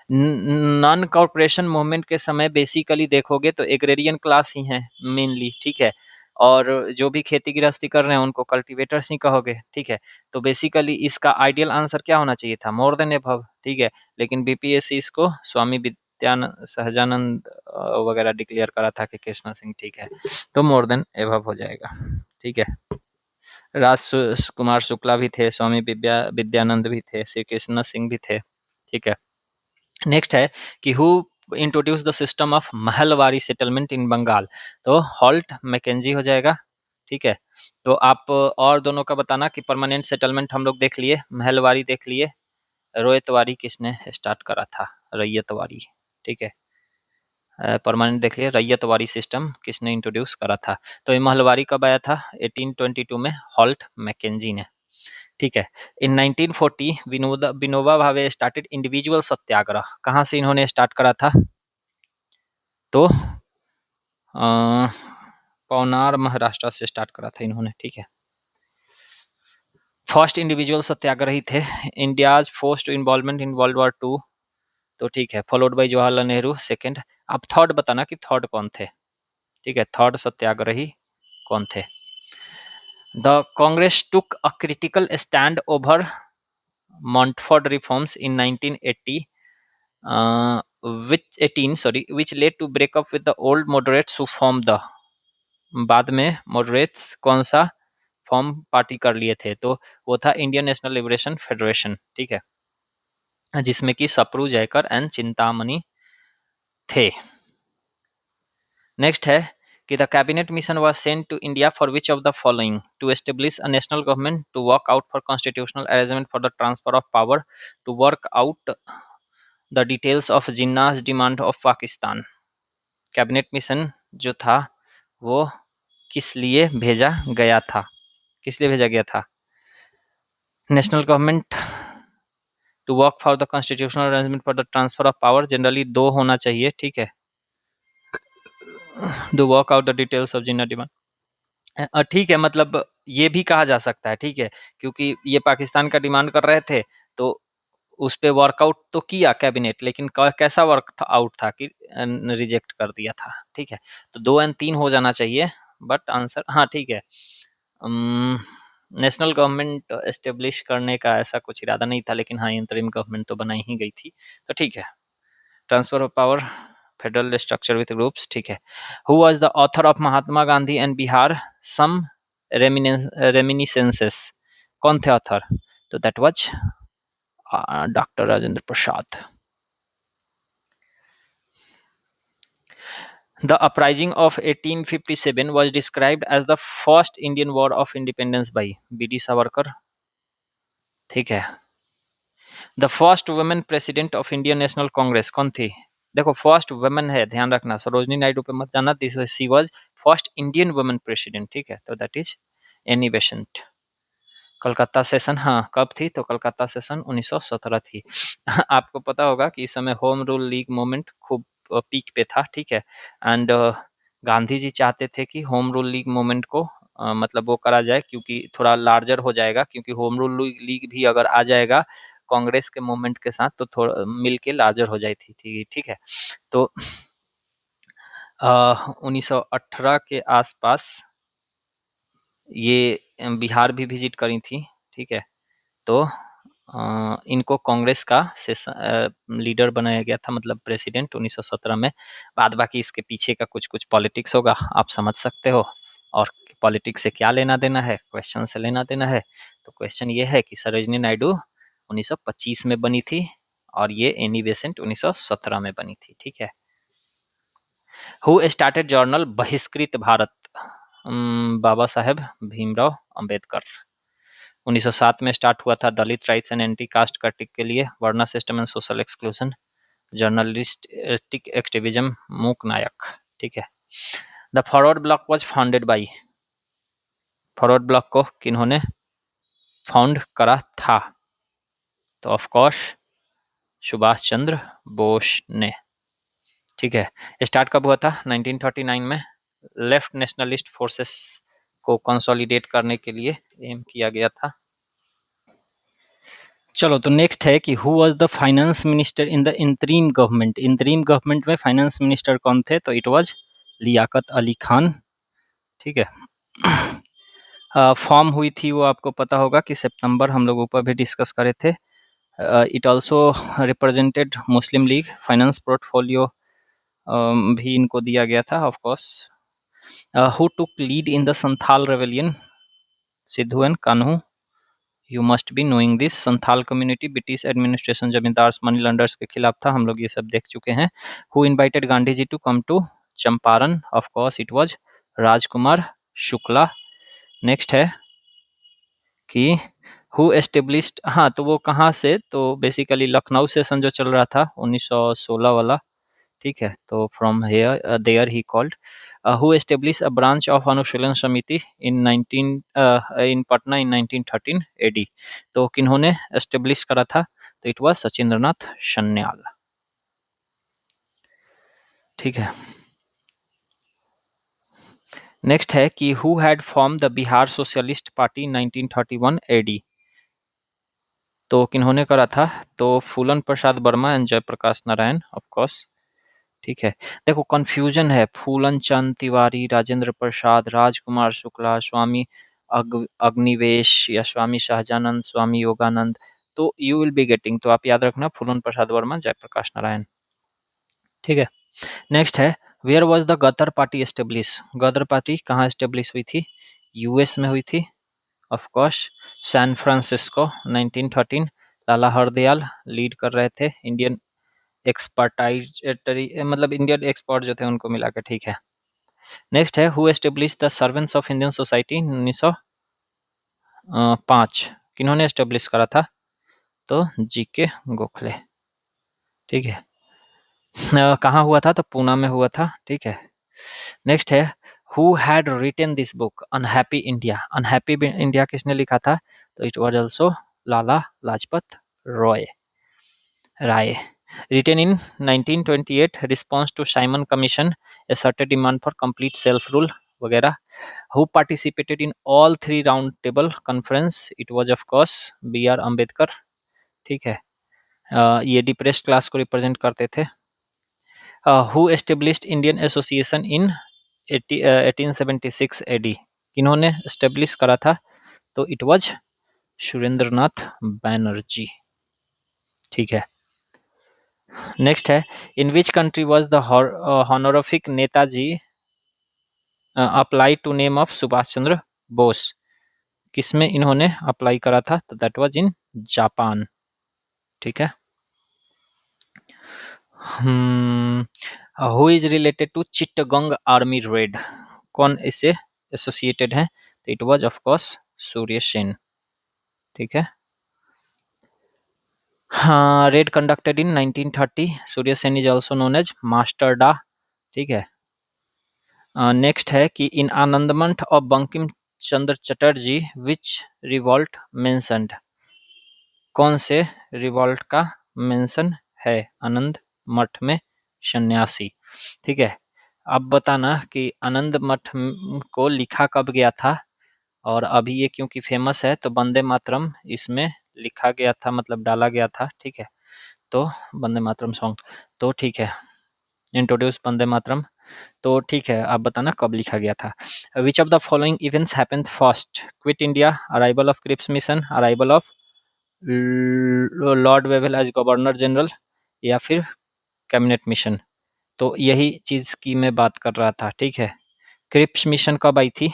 नॉन कॉर्पोरेशन मूवमेंट के समय बेसिकली देखोगे तो एग्रेरियन क्लास ही है मेनली, ठीक है, और जो भी खेती गृहस्थी कर रहे हैं उनको कल्टीवेटर्स ही कहोगे, ठीक है। तो बेसिकली इसका आइडियल आंसर क्या होना चाहिए था? मोर देन एबव, ठीक है। लेकिन बीपीएससी इसको स्वामी विद्यानंद सहजानंद वगैरह डिक्लेयर करा था कि कृष्णा सिंह, ठीक है। तो मोर देन एबव हो जाएगा, ठीक है। राज कुमार शुक्ला भी थे, स्वामी विद्यानंद भी थे, श्री कृष्ण सिंह भी थे, ठीक है। नेक्स्ट है कि who introduce the system of Mahalwari settlement in Bengal? तो हॉल्ट मैकेंजी हो जाएगा, ठीक है। तो आप और दोनों का बताना कि परमानेंट सेटलमेंट हम लोग देख लिए, महलवारी देख लिए, रोयतवारी किसने स्टार्ट करा था? रैयतवारी, ठीक है। परमानेंट देख लिए, रैयतवारी सिस्टम किसने इंट्रोड्यूस करा था? तो ये महलवारी कब आया था? 1822 में हॉल्ट मैकेंजी ने, ठीक है। इन 1940 विनोबा भावे स्टार्टेड इंडिविजुअल सत्याग्रह, कहाँ से इन्होंने स्टार्ट करा था? तो पौनार महाराष्ट्र से स्टार्ट करा था इन्होंने, ठीक है। फर्स्ट इंडिविजुअल सत्याग्रही थे, India's first involvement in world war two, तो ठीक है, followed by Jawaharlal Nehru second. अब थर्ड बताना कि थर्ड कौन थे, ठीक है, थर्ड सत्याग्रही कौन थे? The Congress took a critical stand over Montfort reforms in 1980, which led to break up with the old moderates who formed the, बाद में moderates कौन सा फॉर्म पार्टी कर लिए थे? तो वो था इंडियन नेशनल लिबरेशन फेडरेशन, ठीक है, जिसमें कि सप्रू जयकर एंड चिंतामणि थे। नेक्स्ट है कि the cabinet mission was sent to India for which of the following? To establish a national government, to work out for constitutional arrangement for the transfer of power, to work out the details of Jinnah's demand of Pakistan. Cabinet mission जो था वो किस लिए भेजा गया था? किस लिए भेजा गया था? National government, to work for the constitutional arrangement for the transfer of power, generally दो होना चाहिए, ठीक है। To work out the details of Jinnah demand, ठीक है, मतलब ये भी कहा जा सकता है, ठीक है, क्योंकि ये पाकिस्तान का डिमांड कर रहे थे तो उस पे वर्कआउट तो किया कैबिनेट, लेकिन कैसा वर्क आउट था कि रिजेक्ट कर दिया था, ठीक है। तो 2 और 3 हो जाना चाहिए, बट आंसर हाँ ठीक है। नेशनल गवर्नमेंट एस्टेब्लिश करने का ऐसा कुछ इरादा नहीं था, लेकिन हाँ इंतरिम गवर्नमेंट तो बनाई ही गई थी, तो ठीक है। Transfer of power, federal structure with groups, ठीक है। Who was the author of Mahatma Gandhi and Bihar some reminiscences? कौन थे ऑथर? तो that was doctor Rajendra Prasad. The uprising of 1857 was described as the first Indian War of Independence by B.D. Savarkar, ठीक है। The first women president of Indian national Congress कौन थी? देखो first women है, ध्यान रखना, सरोजनी नायडू पे मत जाना, this she was first Indian women president, ठीक है। तो that is Annie Besant. Calcutta session, हाँ कब थी? तो कलकत्ता सेशन 1917 थी। आपको पता होगा कि इस समय होम रूल लीग मूवमेंट खूब पीक पे था, ठीक है। एंड गांधी जी चाहते थे कि होम रूल लीग मूवमेंट को मतलब वो करा जाए, क्योंकि थोड़ा लार्जर हो जाएगा, क्योंकि होम रूल लीग भी अगर आ जाएगा कांग्रेस के मूवमेंट के साथ तो थोड़ा मिल के लार्जर हो जाए थी, ठीक है। तो 1918 के आसपास ये बिहार भी विजिट करी थी, ठीक है। तो इनको कांग्रेस का लीडर बनाया गया था, मतलब प्रेसिडेंट 1917 में। बाद बाकी इसके पीछे का कुछ कुछ पॉलिटिक्स होगा, आप समझ सकते हो। और पॉलिटिक्स से क्या लेना देना है, क्वेश्चन से लेना देना है। तो क्वेश्चन ये है कि सरोजिनी नायडू 1925 में बनी थी और ये एनी बेसेंट 1917 में बनी थी, ठीक है। हु स्टार्टेड जर्नल बहिष्कृत भारत? बाबा साहेब भीमराव अंबेडकर। 1907 में स्टार्ट हुआ था Dalit rights and anti caste cutting के लिए, varna system and social exclusion, journalistic activism, Mook Nayak, ठीक है। The forward bloc was founded by, forward bloc को किन्होंने फाउंड करा था? तो ऑफ कोर्स सुभाष चंद्र बोस ने, ठीक है। स्टार्ट कब हुआ था? 1939 में। लेफ्ट नेशनलिस्ट फोर्सेस को कंसोलिडेट करने के लिए एम किया गया था। चलो, तो नेक्स्ट है कि who was the finance minister in the interim government? Interim government में फाइनेंस मिनिस्टर कौन थे? तो इट वाज लियाकत अली खान, ठीक है। फॉर्म हुई थी वो आपको पता होगा कि सितंबर, हम लोग ऊपर भी डिस्कस करे थे। It also represented Muslim League, finance portfolio भी इनको दिया गया था, of course. Who took lead in the Santhal rebellion? Sidhu and Kanhu. You must be knowing this. Santhal community British administration, zamindars, money launders के खिलाफ था, हम लोग ये सब देख चुके हैं। Who invited Gandhi ji to come to Champaran? Of course it was Rajkumar Shukla. Next है कि हु एस्टेब्लिश्ड, हाँ तो वो कहाँ से? तो बेसिकली लखनऊ सेशन जो चल रहा था 1916 वाला, ठीक है। तो from here there he called. Who establish a branch of Anushilan Samiti in 19 in Patna in 1913 AD? तो किन्होंने एस्टेब्लिश करा था? तो इट वाज सचिंद्र नाथ सन्याल, ठीक है। नेक्स्ट है कि who had form the Bihar Socialist Party 1931 AD? तो किन्होंने करा था? तो Phulan Prasad Varma and Jayaprakash Narayan, of course, ठीक है। देखो कंफ्यूजन है, फूलन चंद तिवारी, राजेंद्र प्रसाद, राजकुमार शुक्ला, स्वामी अग्निवेश या स्वामी सहजानंद, स्वामी योगानंद। तो यू विल बी गेटिंग, तो आप याद रखना फूलन प्रसाद वर्मा, जयप्रकाश नारायण, ठीक है। नेक्स्ट है where was the Ghadar Party establish? Ghadar Party कहाँ एस्टेब्लिश हुई थी? यूएस में हुई थी, of course. San Francisco 1913। Lala Hardayal lead कर रहे थे, इंडियन एक्सपर्टाइज, मतलब इंडियन एक्सपर्ट जो थे उनको मिला के, ठीक है। नेक्स्ट है who establish the Servants of Indian Society 1905? किन्होंने एस्टेब्लिश करा था? तो जीके गोखले, ठीक है। कहाँ हुआ था? तो पूना में हुआ था, ठीक है। नेक्स्ट है who had written this book unhappy India? Unhappy India किसने लिखा था? तो it was also Lala Lajpat Rai. Written in 1928, response to Simon Commission, asserted demand for complete self-rule वगैरह। Who participated in all three round table conference? It was of course B.R. Ambedkar, ठीक है। ये depressed class को represent करते थे। Who established Indian Association in 1876 AD? किन्होंने establish करा था? तो इट वाज सुरेंद्र नाथ बैनर्जी, ठीक है। नेक्स्ट है in which country was the honorific Netaji apply to name of Subhash Chandra Bose? किसमें इन्होंने अप्लाई करा था? तो दैट वाज इन जापान, ठीक है। Who is related to Chittagong army raid? कौन इससे एसोसिएटेड है? तो it was of course Surya Sen, ठीक है। हाँ, raid conducted in 1930। Surya Sen is also known as master da, ठीक है। नेक्स्ट है कि in Anandamath of Bankim Chandra Chatterjee which revolt mentioned? कौन से रिवॉल्ट का मेंशन है आनंद मठ में? सन्यासी, ठीक है। अब बताना कि आनंद मठ को लिखा कब गया था? और अभी ये क्योंकि फेमस है तो वंदे मातरम इसमें लिखा गया था, मतलब डाला गया था, ठीक है। तो वंदे मातरम सॉन्ग, तो ठीक है, इंट्रोड्यूस वंदे मातरम, तो ठीक है, आप बताना कब लिखा गया था। Which of the following events happened first, quit India, arrival of Cripps mission, arrival of lord Wavell as governor general, या फिर कैबिनेट मिशन। तो यही चीज की मैं बात कर रहा था, ठीक है। क्रिप्स मिशन कब आई थी?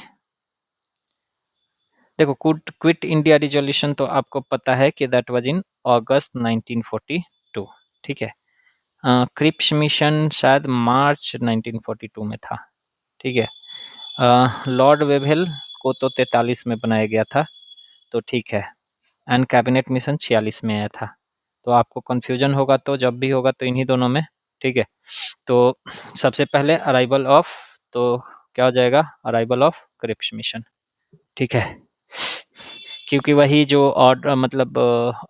देखो, क्विट इंडिया रिजोल्यूशन तो आपको पता है कि दैट वाज इन अगस्त 1942, ठीक है। क्रिप्स मिशन शायद मार्च 1942 में था, ठीक है। लॉर्ड वेवेल को तो 43 में बनाया गया था, तो ठीक है। एंड कैबिनेट मिशन 46 में आया था। तो आपको कन्फ्यूजन होगा तो जब भी होगा तो इन्हीं दोनों में, ठीक है। तो सबसे पहले अराइवल ऑफ, तो क्या हो जाएगा, अराइवल ऑफ क्रिप्स मिशन, ठीक है। क्योंकि वही जो और मतलब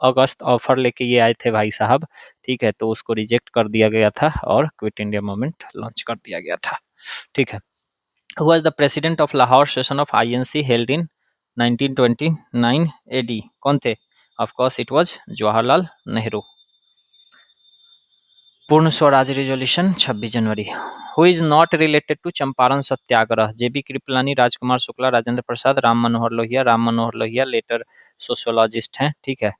अगस्त ऑफर लेके ये आए थे भाई साहब, ठीक है, तो उसको रिजेक्ट कर दिया गया था और क्विट इंडिया मूवमेंट लॉन्च कर दिया गया था, ठीक है। Who was the president of Lahore session of INC held in 1929 AD? कौन थे? Of course it was Jawaharlal Nehru. Purna Swaraj resolution 26 जनवरी। Who is not related to Champaran Satyagraha? JB Kripalani, Rajkumar Shukla, Rajendra Prasad, Ram Manohar Lohia. Ram Manohar Lohia later sociologist हैं, ठीक है,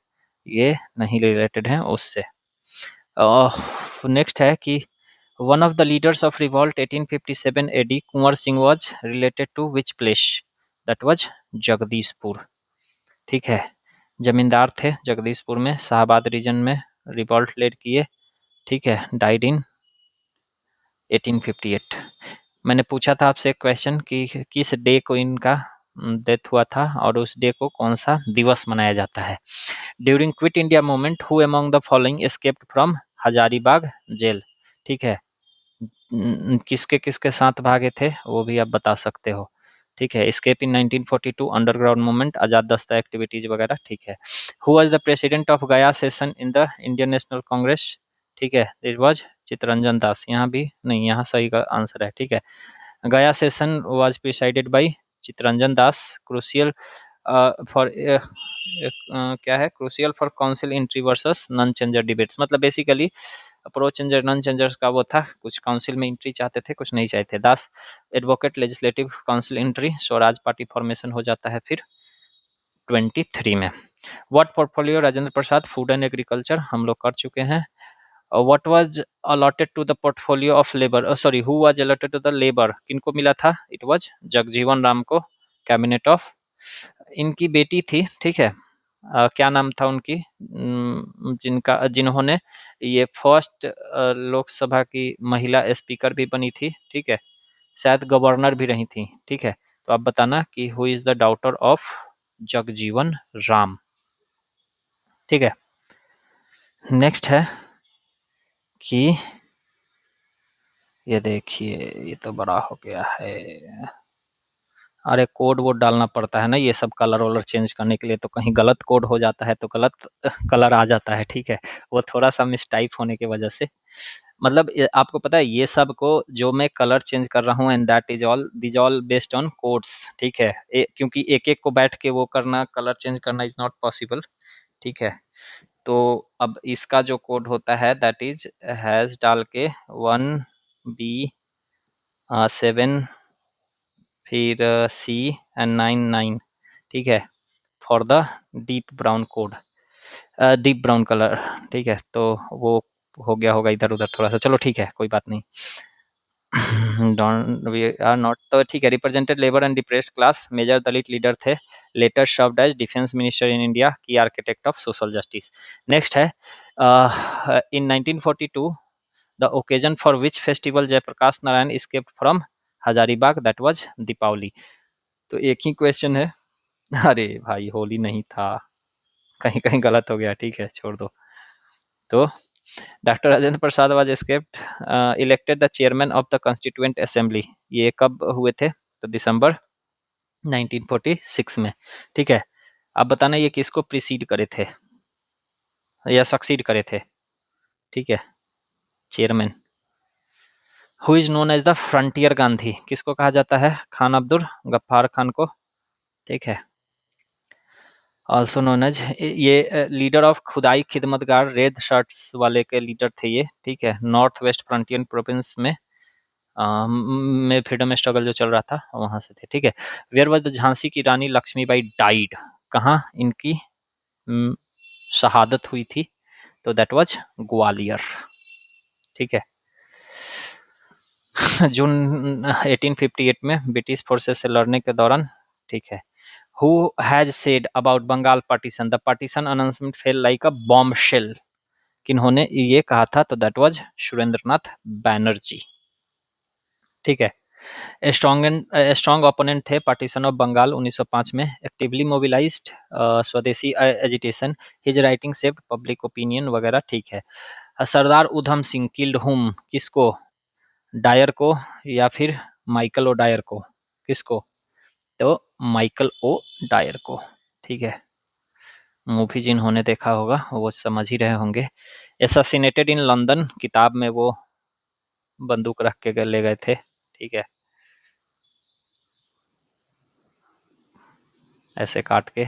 ये नहीं रिलेटेड हैं उससे। नेक्स्ट है कि one of the leaders of revolt 1857 AD, Kunwar Singh was related to which place? That was Jagdishpur, ठीक है। जमींदार थे जगदीशपुर में, शाहबाद रीजन में रिवॉल्ट लेड किए, ठीक है। Died in 1858। मैंने पूछा था आपसे एक क्वेश्चन कि किस डे को इनका डेथ हुआ था और उस डे को कौन सा दिवस मनाया जाता है। During quit India movement who among the following escaped from Hazaribagh jail, ठीक है। किसके किसके साथ भागे थे वो भी आप बता सकते हो, ठीक है। Escape in 1942, underground movement, Azad Dasta activities वगैरह, ठीक है। Who was the president of Gaya session in the Indian national Congress, ठीक है, इट वाज चित्तरंजन दास। यहाँ भी नहीं, यहाँ सही का आंसर है, ठीक है। Gaya session was presided by Chittaranjan Das. Crucial for क्या है, crucial for council entry versus non changer debates, मतलब basically pro changer non changers का वो था, कुछ काउंसिल में एंट्री चाहते थे, कुछ नहीं चाहते। Das advocate legislative council entry, Swaraj Party formation हो जाता है फिर 23 में। What portfolio Rajendra Prasad, food and agriculture, हम लोग कर चुके हैं। What was allotted to the portfolio of labour, sorry who was allotted to the labour, किनको मिला था? इट वाज जगजीवन राम को, कैबिनेट ऑफ। इनकी बेटी थी, ठीक है, क्या नाम था उनकी, जिनका जिन्होंने ये फर्स्ट लोकसभा की महिला स्पीकर भी बनी थी, ठीक है, शायद गवर्नर भी रही थी, ठीक है। तो आप बताना कि who is the daughter of Jagjivan Ram, ठीक है। नेक्स्ट है कि ये देखिए, ये तो बड़ा हो गया है, अरे कोड वोड डालना पड़ता है ना ये सब कलर वलर चेंज करने के लिए, तो कहीं गलत कोड हो जाता है तो गलत कलर आ जाता है, ठीक है। वो थोड़ा सा मिसटाइप होने की वजह से, मतलब आपको पता है ये सब को जो मैं कलर चेंज कर रहा हूँ, and that is all these all based on codes, ठीक है। क्योंकि एक एक को बैठ के वो करना, कलर चेंज करना इज नॉट पॉसिबल, ठीक है। तो अब इसका जो कोड होता है दैट इज हैज डाल के 1B7 फिर C and 99, ठीक है, for the deep brown code, deep brown colour, ठीक है। तो वो हो गया होगा इधर उधर थोड़ा सा, चलो ठीक है, कोई बात नहीं। डोंट वी आर नॉट, तो ठीक है। Represented labour and depressed class, major Dalit leader थे, later served as defence minister in India, key architect of social justice. Next है in 1942 the occasion for which festival Jayaprakash Narayan escaped from Hazaribagh, that was Deepawali. तो एक ही question है, अरे भाई होली नहीं था, कहीं कहीं गलत हो गया, ठीक है, छोड़ दो। तो doctor Rajendra Prasad was escaped elected the chairman of the constituent assembly, ये कब हुए थे? तो दिसंबर 1946 में, ठीक है। अब बताना ये किसको प्रीसीड करे थे या सक्सीड करे थे, ठीक है, chairman. Who is known as the frontier Gandhi, किसको कहा जाता है? खान अब्दुल गफ्फार खान को, ठीक है। ऑल्सो नोन एज, ये लीडर ऑफ खुदाई खिदमतगार रेड शर्ट्स वाले के लीडर थे ये, ठीक है। नॉर्थ वेस्ट फ्रंटियर प्रोविंस में फ्रीडम स्ट्रगल जो चल रहा था वहां से थे, ठीक है। वेयर वॉज द झांसी की रानी लक्ष्मीबाई डाइड, कहाँ इनकी हम्म, शहादत हुई थी, तो दैट वाज ग्वालियर, ठीक है। जून 1858 में ब्रिटिश फोर्सेस से लड़ने के दौरान, ठीक है। Who has said about Bengal partition the partition announcement fell like a bomb shell, किन्होंने ये कहा था, तो दैट वाज सुरेंद्रनाथ बैनर्जी, ठीक है। स्ट्रॉन्ग ओपोनेंट थे पार्टीशन ऑफ बंगाल 1905 में, एक्टिवली मोबिलाइज्ड स्वदेशी agitation, his writing shaped public opinion वगैरह, ठीक है। सरदार उधम सिंह किल्ड हुम, किसको, डायर को या फिर माइकल ओ डायर को, किसको, तो माइकल ओ डायर को, ठीक है। मूवी जिन्होंने देखा होगा वो समझ ही रहे होंगे। एसासिनेटेड इन लंदन किताब में वो बंदूक रख के ले गए थे, ठीक है, ऐसे काट के,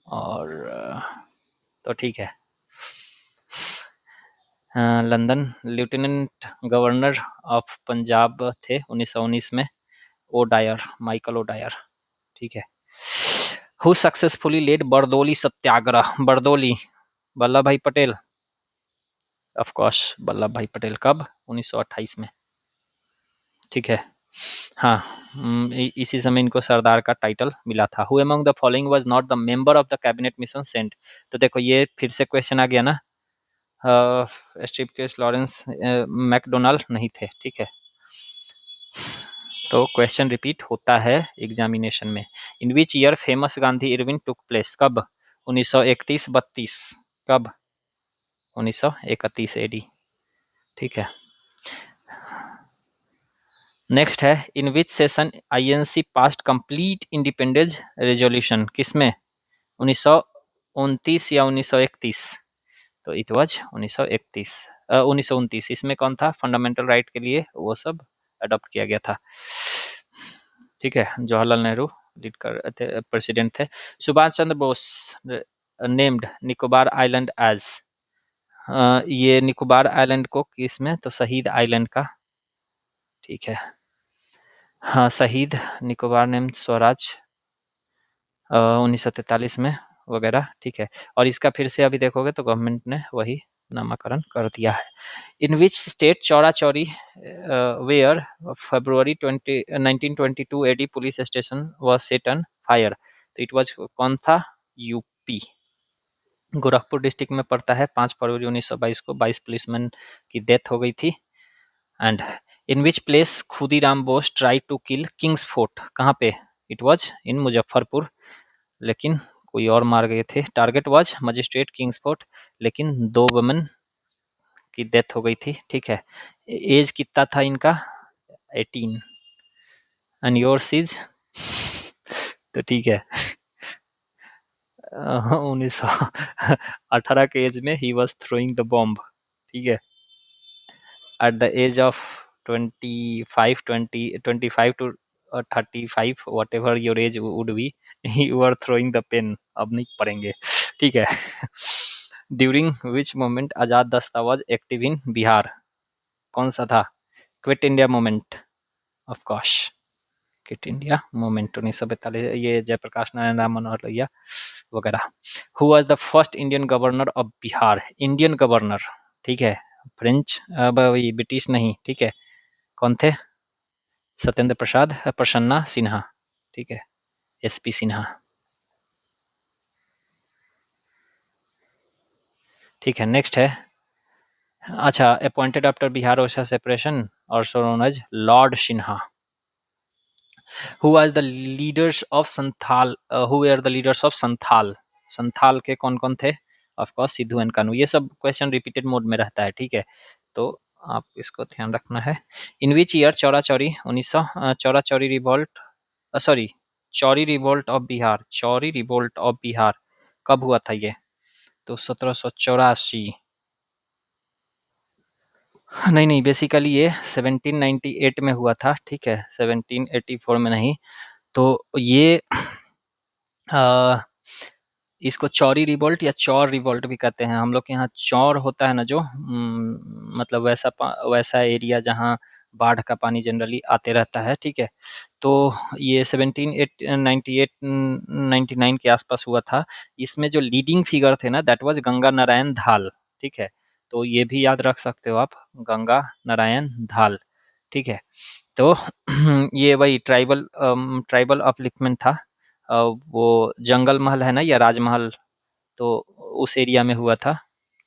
और तो ठीक है। London lieutenant governor of Punjab थे 1919 में, O Dyer, Michael O Dyer, ठीक है। हु सक्सेसफुली लेड बरदोली सत्याग्रह, बरदोली वल्लभ भाई पटेल, ऑफ कोर्स वल्लभ भाई पटेल, कब 1928 में, ठीक है। हाँ, इसी समय इनको सरदार का टाइटल मिला था। Who among the following was not the member of the cabinet mission sent, तो देखो ये फिर से क्वेश्चन आ गया ना, स्टीव केस लॉरेंस मैकडोनाल्ड नहीं थे, ठीक है। तो क्वेश्चन रिपीट होता है एग्जामिनेशन में। In which year famous Gandhi Irwin took place, कब 1931-32, कब 1931 एडी, ठीक है। नेक्स्ट है, in which session INC passed complete independence resolution, किसमें 1929 या 1931, तो इट वाज 1931, 1929, इसमें कौन था फंडामेंटल राइट के लिए वो सब अडॉप्ट किया गया था, ठीक है। जवाहरलाल नेहरू लीड कर थे, प्रेसिडेंट थे। Subhash Chandra Bose named Nicobar island as, ये निकोबार आइलैंड को किसमें, तो शहीद आइलैंड का, ठीक है। हाँ, शहीद निकोबार नेम स्वराज 1943 में वगैरह, ठीक है। और इसका फिर से अभी देखोगे तो गवर्नमेंट ने वही नामकरण कर दिया है। In which state Chaura Chauri where फरवरी 1922 AD police station was set on fire, तो इट वाज कौन था, यूपी, गोरखपुर डिस्ट्रिक्ट में पड़ता है। 5 फरवरी 1922 को 22 पुलिसमैन की डेथ हो गई थी। And in which place Khudiram Bose try to kill Kingsford, कहाँ पे, इट वाज इन मुजफ्फरपुर, लेकिन कोई और मार गए थे। Target was magistrate Kings fort, लेकिन 2 वुमेन की डेथ हो गई थी, ठीक है। एज कितना था इनका, 18, एंड योर्स इज, तो ठीक है, 1918 के एज में ही वाज थ्रोइंग द बॉम्ब, ठीक है। At the age of 25 to 35, whatever your age would be, you are throwing the pen, अब नहीं पढ़ेंगे, ठीक है। ड्यूरिंग विच मोमेंट आजाद दस्तावेज एक्टिव इन बिहार, कौन सा था, quit India movement, of course quit India movement 1942, ये जयप्रकाश नारायण राम मनोहर लोहिया वगैरह। Who was the first Indian governor of Bihar, Indian governor, ठीक है। फ्रेंच, अब ये ब्रिटिश नहीं, ठीक है। कौन थे, सत्येंद्र प्रसाद प्रसन्ना सिन्हा, ठीक है, एसपी सिन्हा, ठीक है। नेक्स्ट है, अच्छा, appointed after Bihar Odisha separation और so known as lord Sinha. Who was the leaders of Santhal, who were the leaders of Santhal, Santhal के कौन कौन थे, of course Sidhu and Kanu, ये सब क्वेश्चन रिपीटेड मोड में रहता है, ठीक है। तो आप इसको ध्यान रखना है। In which year Chaura Chauri 1900, Chaura Chauri revolt, sorry, Chauri revolt of Bihar, Chauri revolt of Bihar कब हुआ था ये, तो 1784, नहीं नहीं, बेसिकली ये 1798 में हुआ था, ठीक है, 1784 में नहीं। तो ये अ, इसको चौरी रिवोल्ट या चौर रिवोल्ट भी कहते हैं। हम लोग के यहाँ चौर होता है ना जो मतलब वैसा एरिया जहाँ बाढ़ का पानी जनरली आते रहता है, ठीक है। तो ये 1798 99 के आसपास हुआ था। इसमें जो लीडिंग फिगर थे ना, दैट वाज गंगा नारायण धाल, ठीक है। तो ये भी याद रख सकते हो आप, गंगा नारायण धाल, ठीक है। तो ये वही ट्राइबल अपलिफ्टमेंट था। वो जंगल महल है ना या राजमहल, तो उस एरिया में हुआ था,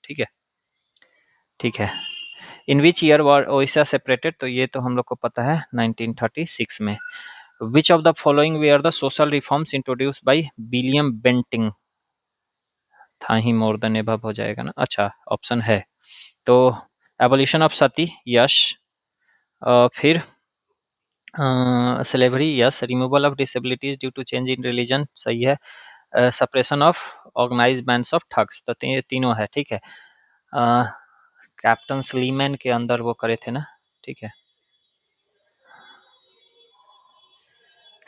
ठीक है। ठीक है। In which year were Odisha separated, तो ये तो हम लोग को पता है 1936 में। Which of the following were the social reforms introduce by William Bentinck, था ही मोर देन एबव हो जाएगा ना, अच्छा ऑप्शन है। तो एबोलिशन ऑफ सती, यश। फिर slavery, yes. Removal of disabilities due to change in religion, सही है। Suppression of organise bands of thugs, तो तीनों है, ठीक है। कैप्टन स्लीमैन के अंदर वो करे थे ना, ठीक है।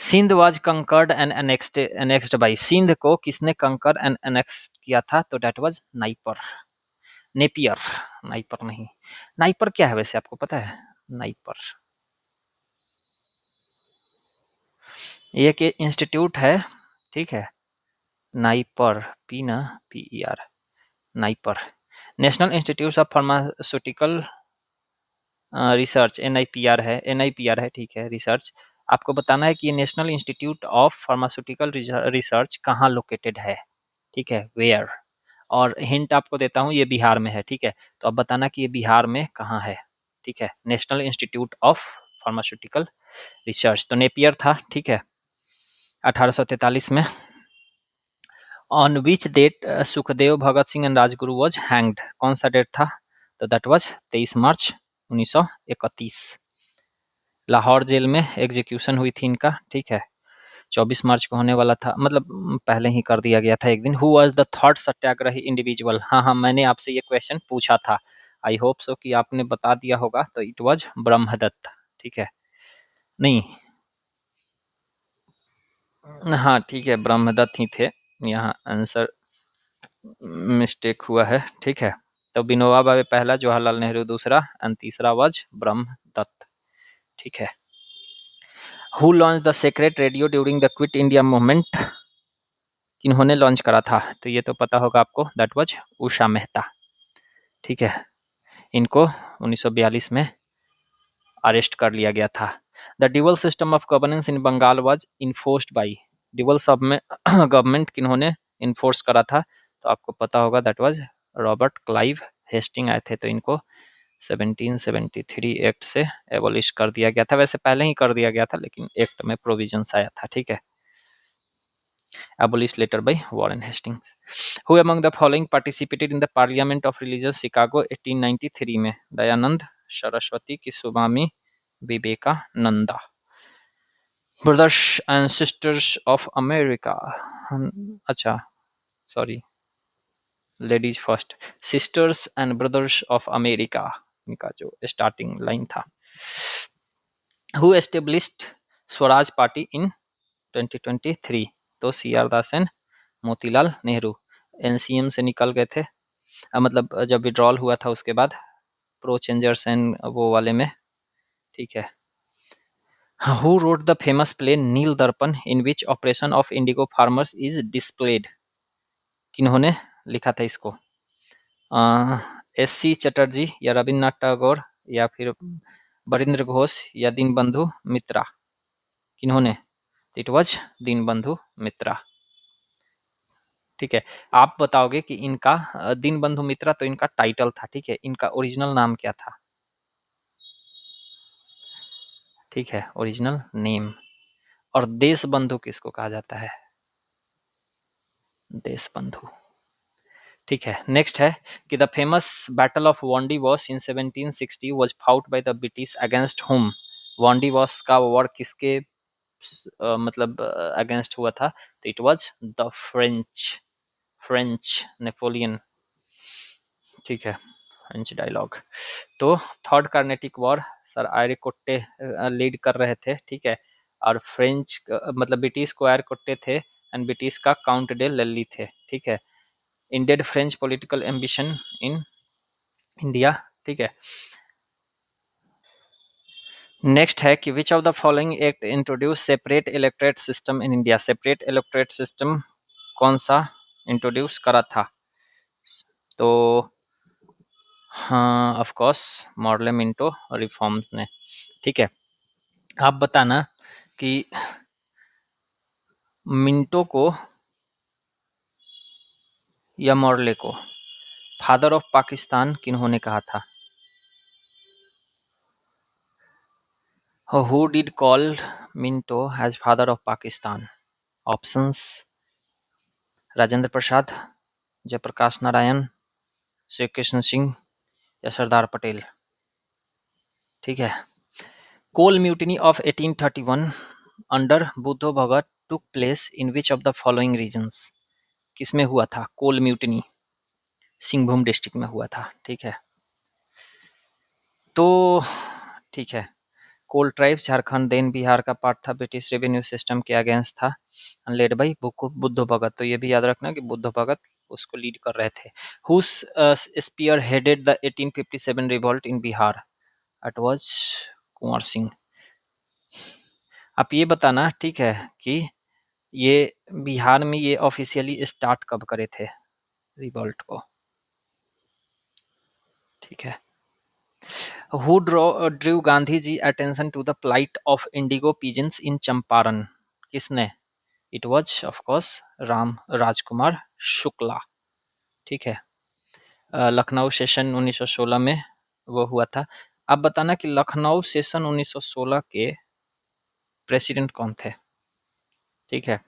Sindh was conquered and annexed by, Sindh को किसने कंकर एंड एनेक्स किया था, तो date was Napier, Napier, Napier नहीं। नाइपर क्या है वैसे आपको पता है? नाइपर ये एक इंस्टीट्यूट है, ठीक है। नाइपर, पी ना, PER, NIPER, national institute of pharmaceutical research, NIPR है, ठीक है, रिसर्च। आपको बताना है कि ये national institute of pharmaceutical research कहाँ लोकेटेड है, ठीक है, वेयर। और हिंट आपको देता हूँ, ये बिहार में है, ठीक है। तो अब बताना कि ये बिहार में कहाँ है, ठीक है। National institute of pharmaceutical research, तो नेपियर था, ठीक है, 1843 में। On which date Sukhdev, Bhagat Singh and Rajguru was hanged, कौन सा डेट था, तो that was 23 March 1931। Lahore jail में एग्जीक्यूशन हुई थी इनका, ठीक है। 24 मार्च को होने वाला था, मतलब पहले ही कर दिया गया था एक दिन। Who was the third satyagrahi individual, हाँ हाँ, मैंने आपसे ये क्वेश्चन पूछा था, आई होप सो कि आपने बता दिया होगा। तो इट वाज ब्रह्मदत्त, ठीक है। नहीं, हाँ ठीक है, ब्रह्मदत्त ही थे। यहाँ आंसर मिस्टेक हुआ है, ठीक है। तो विनोबा भावे पहला, जवाहरलाल नेहरू दूसरा, एंड तीसरा वाज ब्रह्मदत्त, ठीक है। Who launch the secret radio during the Quit India movement, किन्होंने लॉन्च करा था, तो ये तो पता होगा आपको, दैट वाज उषा मेहता, ठीक है। इनको 1942 में अरेस्ट कर लिया गया था। The dual system of governance in Bengal was enforced by, dual सब में गवर्नमेंट किन्होंने इन्फोर्स करा था, तो आपको पता होगा, that was Robert Clive Hastings आए थे। तो इनको 1773 एक्ट से एबोलिश कर दिया गया था, वैसे पहले ही कर दिया गया था, लेकिन एक्ट में प्रोविजंस आया था, ठीक है। abolished later by Warren Hastings. Who among the following participated in the Parliament of Religious Chicago 1893 में? दयानंद सरस्वती की Swami Vivekananda. Brothers and sisters of America, अच्छा sorry, ladies first, sisters and brothers of America, इनका जो स्टार्टिंग लाइन था। Who established Swaraj Party in 2023, तो CR Das and Motilal Nehru. NCM से निकल गए थे, मतलब जब विड्रॉल हुआ था उसके बाद, प्रो चेंजर्स एंड वो वाले में, ठीक है। Who wrote the famous play Neel Darpan, in which operation of indigo farmers is displayed, किन्होंने लिखा था इसको? SC चटर्जी या रविन्द्रनाथ टैगोर या फिर बरिंद्र घोष या दीनबंधु मित्रा, किन्होंने? इट वाज दीनबंधु मित्रा, ठीक है। आप बताओगे कि इनका दीनबंधु मित्रा तो इनका टाइटल था, ठीक है, इनका ओरिजिनल नाम क्या था, ठीक है, ओरिजिनल नेम। और देश बंधु किसको कहा जाता है? देश बंधु, ठीक है। नेक्स्ट है कि the famous battle of Wandiwash in 1760 was fought by the British against whom, Wandiwash का वॉर किसके मतलब अगेंस्ट हुआ था, तो it was the French Napoleon, ठीक है, फ्रेंच डायलॉग। तो third Carnatic war sir Eyre Coote lead कर रहे थे, ठीक है। और फ्रेंच मतलब ब्रिटिश को आयरकोट्टे थे, एंड ब्रिटिश का काउंट डे लल्ली थे, ठीक है। Ended French political ambition in India, ठीक है। नेक्स्ट है कि which of the following act introduce separate electorate system in India. Separate electorate system कौन सा इंट्रोड्यूस करा था? तो हाँ, of course Morley Minto reforms ने, ठीक है। आप बताना कि मिंटो को या मॉडले को फादर ऑफ पाकिस्तान किन्होंने कहा था? Who did call Minto as father of Pakistan? Options: Rajendra Prasad, Jayaprakash Narayan, Shri Krishna Singh या सरदार पटेल, ठीक है। Kol mutiny of 1831 under Buddho Bhagat took place in which of the following regions. किसमें हुआ था कोल म्यूटिनी? सिंहभूम डिस्ट्रिक्ट में हुआ था, ठीक है। तो ठीक है, कोल ट्राइब्स झारखंड देन बिहार का पार्ट था, ब्रिटिश रेवेन्यू सिस्टम के अगेंस्ट था, लेड बाई बुद्धो भगत। तो ये भी याद रखना कि बुद्धो भगत उसको लीड कर रहे थे। Who spearheaded the 1857 revolt in Bihar? It was Kunwar Singh. आप ये बताना, ठीक है, कि ये बिहार में ये ऑफिशियली स्टार्ट कब करे थे रिवॉल्ट को, ठीक है। Who drew Gandhi ji attention to the plight of indigo peasants in Champaran? किसने? It was of course Ram Rajkumar Shukla, ठीक है। लखनऊ सेशन 1916 में वो हुआ था। अब बताना कि लखनऊ सेशन 1916 के प्रेसिडेंट कौन थे, ठीक है।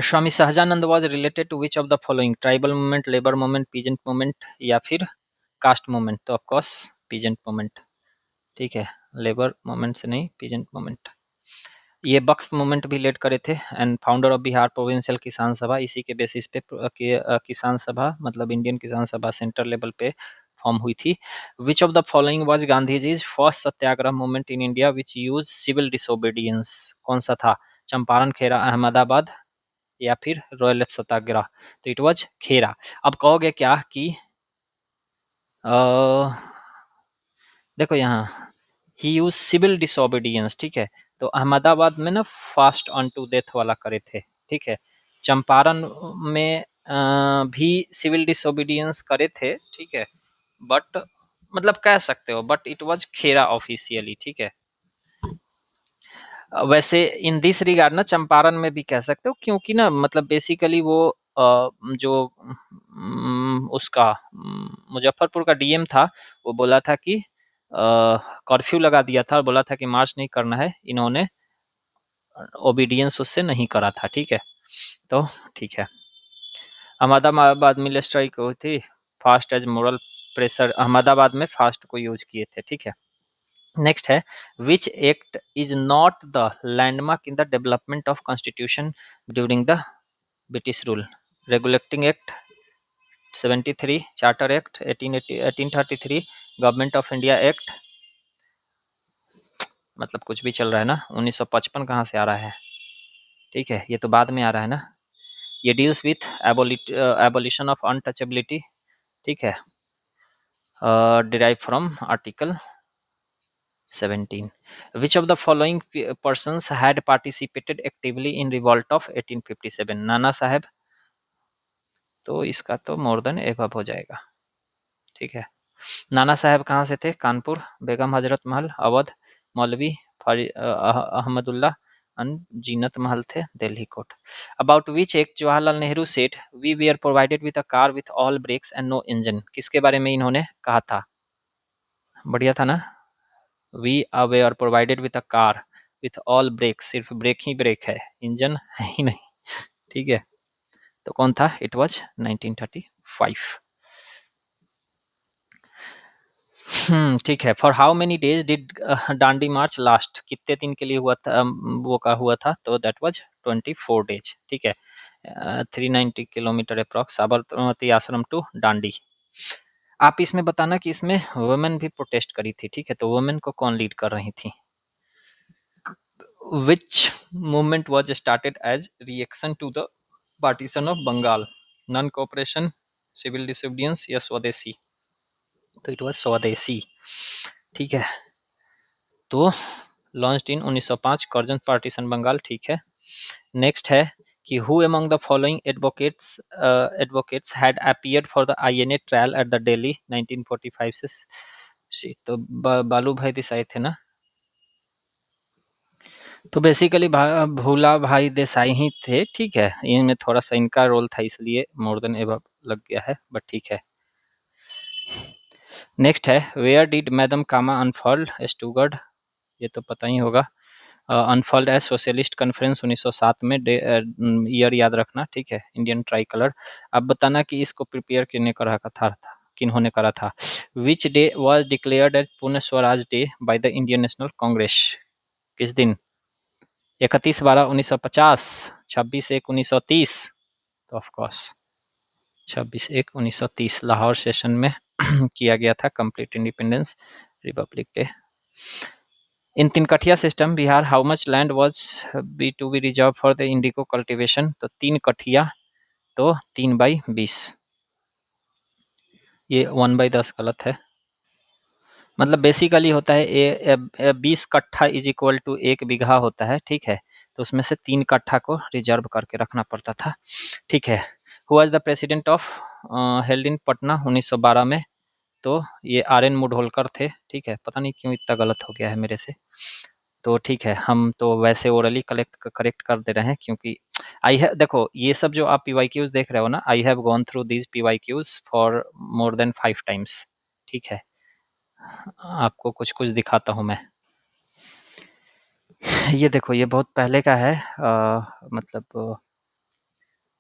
Swami Sahajanand was related to which of the following? Tribal movement, labour movement, peasant movement या फिर कास्ट मूवमेंट? तो ऑफकोर्स पीजेंट मूवमेंट, ठीक है। लेबर मूवमेंट से नहीं, पीजेंट मूवमेंट। ये बक्स मूवमेंट भी लेड करे थे and founder of Bihar provincial किसान सभा, इसी के बेसिस पे किसान सभा मतलब इंडियन किसान सभा सेंटर लेवल पे फॉर्म हुई थी। Which of the following was Gandhi ji first satyagraha movement in India which use civil disobedience? कौन सा था? चंपारण, खेरा, अहमदाबाद या फिर रॉयल सत्याग्रह? तो इट वाज खेरा। अब कहोगे क्या कि देखो यहाँ ही यूज सिविल डिसोबीडियंस, ठीक है। तो अहमदाबाद में ना फास्ट ऑन टू डेथ वाला करे थे, ठीक है। चंपारण में भी सिविल डिसोबीडियंस करे थे, ठीक है, बट मतलब कह सकते हो, but it was Khera officially, ठीक है। वैसे इन दिस रिगार्ड ना चंपारण में भी कह सकते हो, क्योंकि ना मतलब बेसिकली वो जो उसका मुजफ्फरपुर का डीएम था, वो बोला था कि कर्फ्यू लगा दिया था और बोला था कि मार्च नहीं करना है, इन्होंने ओबीडियंस उससे नहीं करा था, ठीक है। तो ठीक है, अहमदाबाद मिल स्ट्राइक हुई थी, fast as moral pressure, Ahmedabad में फास्ट को यूज किए थे, ठीक है। नेक्स्ट है which act is not the landmark in the development of constitution during the British rule? Regulating act 73, charter act 1833, government of India act, मतलब कुछ भी चल रहा है ना। 1955 कहाँ से आ रहा है, ठीक है, ये तो बाद में आ रहा है ना। ये deals with abolition of untouchability, ठीक है, derive from article 17. Which of the following persons had participated actively in revolt of 1857? नाना साहब, तो इसका तो मोर देन एबव हो जाएगा, ठीक है। नाना साहब कहाँ से थे? कानपुर, बेगम हजरत महल, अवध, मौलवी अहमदुल्ला एंड जीनत महल थे Delhi court. About which act Jawaharlal Nehru said we we are provided with a car with all brakes and no engine? किसके बारे में इन्होंने कहा था? बढ़िया था ना। We are provided with a car with all brake, सिर्फ ब्रेक ही ब्रेक है, इंजन है ही नहीं, ठीक है। तो कौन था? It was 1935। ठीक है। For how many days did Dandi march last? कितने दिन के लिए हुआ था वो का हुआ था? तो दैट वाज 24 डेज, ठीक है। 390 किलोमीटर अप्रॉक्स, साबरमती आश्रम टू डांडी। आप इसमें बताना कि इसमें वुमेन भी प्रोटेस्ट करी थी, ठीक है। तो वुमेन को कौन लीड कर रही थी? Which movement was started as reaction to the partition of Bengal? Non-cooperation, civil disobedience या स्वदेशी? तो it was स्वदेशी. ठीक है, तो launched in 1905, Curzon partition Bengal. ठीक है, नेक्स्ट है कि who among the following advocates had appeared for the INA trial at the Delhi 1945 से. तो बालू भाई देसाई थे ना. तो बेसिकली भोला भाई देसाई ही थे. ठीक है, इनमें थोड़ा सा इनका रोल था इसलिए मोर देन एबव लग गया है, बट ठीक है. नेक्स्ट है where did madam Cama unfold Stuttgart. ये तो पता ही होगा. अनफोल्ड एज सोशलिस्ट कॉन्फ्रेंस 1907 में. ईयर याद रखना. ठीक है, इंडियन ट्राई कलर. अब बताना कि इसको प्रिपेयर किन्होंने करा था, किन्होंने करा था. Which day was declared as Purna Swaraj day by the Indian national Congress. किस दिन? 31/12/1950, 26/1/1930. तो ऑफकोर्स 26/1/1930 लाहौर सेशन में किया गया था complete independence republic day. In tinkathia system Bihar how much land was be to be reserve for the indigo cultivation. तो 3 कठिया, तो 3/20. ये 1/10 गलत है. मतलब बेसिकली होता है 20 कट्ठा इज इक्वल टू 1 बीघा होता है. ठीक है, तो उसमें से 3 कट्ठा को रिजर्व करके रखना पड़ता था. ठीक है, who was the president of held in Patna 1912 में. तो ये RN मुढोलकर थे. ठीक है, पता नहीं क्यों इतना गलत हो गया है मेरे से. तो ठीक है, हम तो वैसे ओरली करेक्ट कर दे रहे हैं क्योंकि आई है. देखो ये सब जो आप PYQs देख रहे हो ना, I have gone through these PYQs for more than 5 times. ठीक है, आपको कुछ कुछ दिखाता हूँ मैं. ये देखो, ये बहुत पहले का है. मतलब